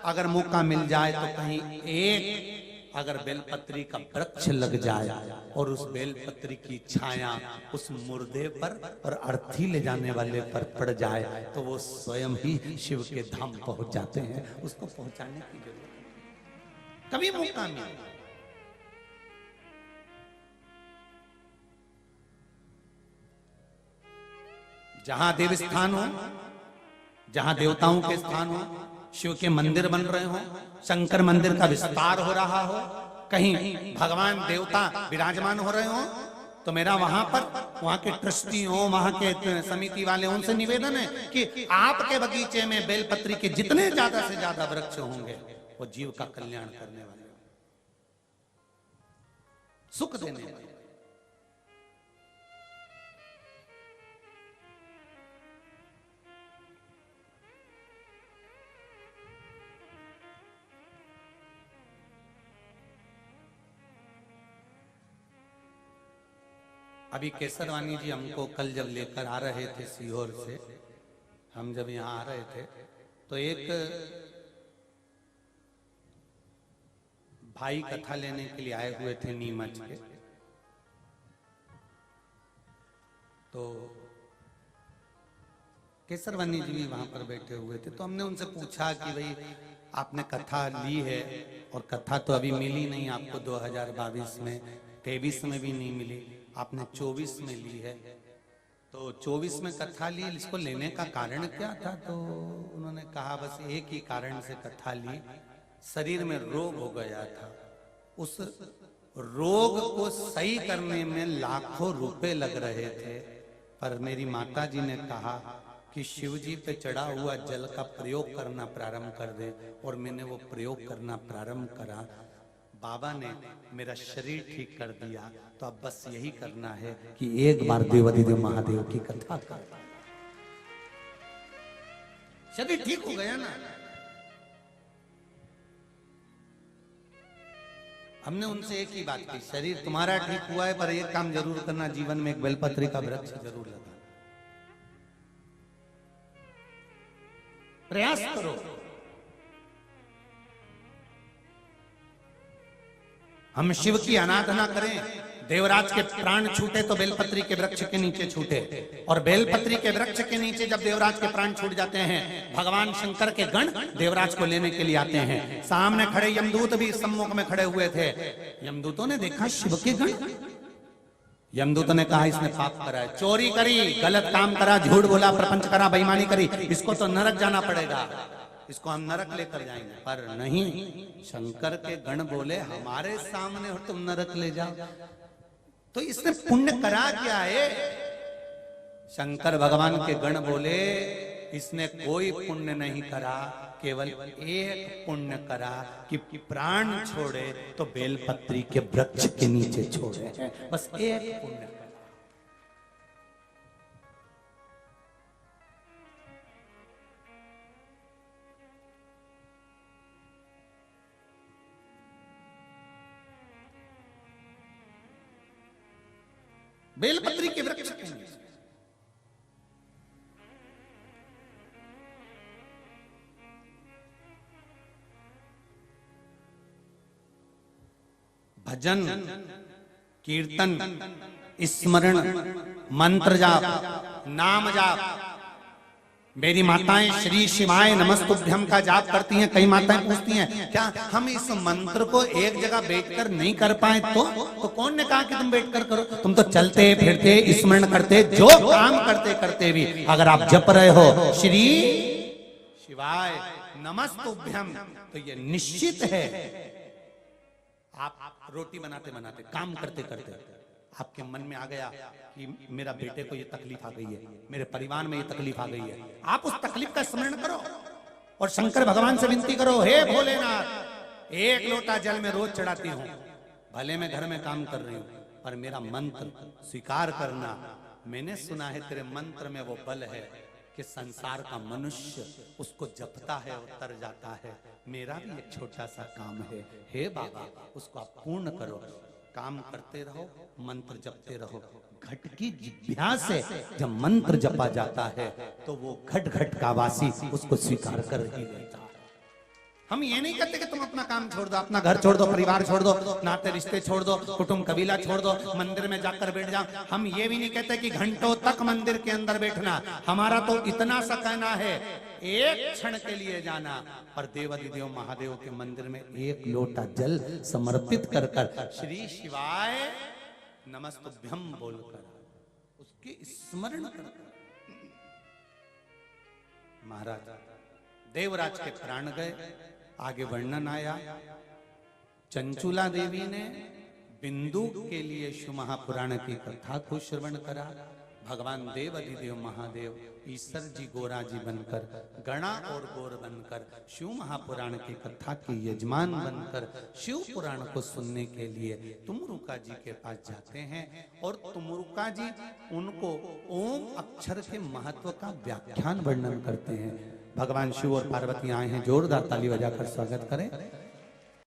Speaker 1: अगर मौका मिल जाए तो कहीं एक अगर बेलपत्री का वृक्ष लग जाए और उस बेलपत्री की छाया उस मुर्दे पर और अर्थी ले जाने वाले पर पड़ जाए, तो वो स्वयं ही शिव के धाम पहुंच जाते हैं। उसको पहुंचाने की जरूरत कभी मौका मिले, जहां देव स्थान हो, जहां देवताओं के स्थान हो, शिव के मंदिर बन रहे हो, शंकर मंदिर का विस्तार हो रहा हो, कहीं भगवान देवता विराजमान हो रहे हो, तो मेरा वहां के ट्रस्टी हो, वहां के समिति वाले, उनसे निवेदन है कि आपके बगीचे में बेलपत्री के जितने ज्यादा से ज्यादा वृक्ष होंगे वो जीव का कल्याण करने वाले, सुख देने वाले। अभी केसरवानी जी हमको कल जब लेकर आ रहे थे सीहोर से, हम जब यहाँ आ रहे थे तो एक भाई कथा लेने के लिए आए हुए थे नीमच के, तो केसरवानी जी भी वहां पर बैठे हुए थे। तो हमने उनसे पूछा कि भाई आपने कथा ली है, और कथा तो अभी मिली नहीं आपको 2022 में, 23 में भी नहीं मिली, आपने 24 में ली है, तो 24 में कथा ली, इसको लेने का कारण क्या था? तो उन्होंने कहा बस एक ही कारण से कथा ली, शरीर में रोग हो गया था, उस रोग को सही करने में लाखों रुपए लग रहे थे, पर मेरी माता जी ने कहा कि शिव जी पे चढ़ा हुआ जल का प्रयोग करना प्रारंभ कर दे, और मैंने वो प्रयोग करना प्रारंभ करा, बाबा ने मेरा शरीर ठीक कर दिया। तो अब बस यही करना है कि एक बार देवाधिदेव महादेव की कथा कर, शरीर ठीक हो गया ना। हमने उनसे एक ही बात की, शरीर तुम्हारा ठीक हुआ है, पर एक काम जरूर करना, जीवन में एक बेलपत्री का वृक्ष जरूर लगा, प्रयास करो। हम शिव की आराधना करें, देवराज के प्राण छूटे तो बेलपत्री के वृक्ष के नीचे छूटे, और बेलपत्री के वृक्ष के नीचे जब देवराज के प्राण छूट जाते हैं, भगवान शंकर के गण देवराज को लेने के लिए आते हैं। सामने खड़े यमदूत भी सम्मुख में खड़े हुए थे, यमदूतों ने देखा शिव के गण, यमदूत ने कहा इसने पाप करा है, चोरी करी, गलत काम करा, झूठ बोला, प्रपंच करा, बेईमानी करी, इसको तो नरक जाना पड़ेगा, इसको हम नरक लेकर जाएंगे। पर नहीं, शंकर के गण बोले हमारे सामने और तुम नरक ले जाओ। तो इसने पुण्य करा क्या है? शंकर भगवान के गण बोले इसने कोई पुण्य नहीं करा, केवल एक पुण्य करा कि प्राण छोड़े तो बेलपत्री के वृक्ष के नीचे छोड़े, बस एक पुण्य करा। बेलपत्री के वृक्ष के नीचे। भजन, कीर्तन, स्मरण, मंत्र जाप, नाम जाप। मेरी माताएं श्री शिवाय नमस्तुभ्यम का जाप करती हैं। कई माताएं पूछती हैं क्या हम इस मंत्र को एक जगह बैठकर नहीं कर पाए? तो कौन ने कहा कि तुम बैठकर करो? तुम तो चलते फिरते स्मरण करते, जो काम करते करते भी अगर आप जप रहे हो श्री शिवाय नमस्तुभ्यम, तो ये निश्चित है आप रोटी बनाते बनाते, काम करते करते आपके मन में आ गया कि मेरा बेटे को ये तकलीफ आ गई है, मेरे परिवार में ये तकलीफ आ गई है, आप उस तकलीफ का स्मरण करो और शंकर भगवान से विनती करो, हे भोलेनाथ, एक लोटा जल में रोज चढ़ाती हूँ, भले मैं घर में काम कर रही हूँ, पर मेरा मंत्र स्वीकार करना। मैंने सुना है तेरे मंत्र में वो बल है कि संसार का मनुष्य उसको जपता है और तर जाता है। मेरा भी एक छोटा सा काम है, हे बाबा उसको आप पूर्ण करो। काम करते रहो, मंत्र जपते रहो। घट की जिज्ञासा से जब मंत्र जपा जाता है तो वो घट घट का वासी उसको स्वीकार कर ही लेता है। हम ये नहीं कहते कि तुम अपना काम छोड़ दो, अपना घर छोड़ दो, परिवार छोड़ दो, नाते रिश्ते छोड़ दो, कुटुंब कबीला छोड़ दो, मंदिर में जाकर बैठ जाओ। हम ये भी नहीं कहते कि घंटों तक मंदिर के अंदर बैठना। हमारा तो इतना सा कहना है, एक क्षण के लिए जाना और देवाधिदेव महादेव के मंदिर में एक लोटा जल समर्पित कर कर श्री शिवाय नमस्तुभ्यम बोलकर उसके स्मरण कर। महाराज देवराज के प्राण गए, आगे वर्णन आया। चंचुला देवी ने बिंदु के लिए शिव महापुराण की कथा को श्रवण करा। भगवान देव अधिदेव महादेव ईश्वर जी गोरा जी बनकर, गणा और गौर बनकर शिव महापुराण की कथा के यजमान बनकर शिव पुराण को सुनने के लिए तुमरुका जी के पास जाते हैं और तुमरुका जी उनको ओम अक्षर के महत्व का व्याख्यान वर्णन करते हैं। भगवान शिव और पार्वती आए हैं, जोरदार ताली बजाकर स्वागत करें।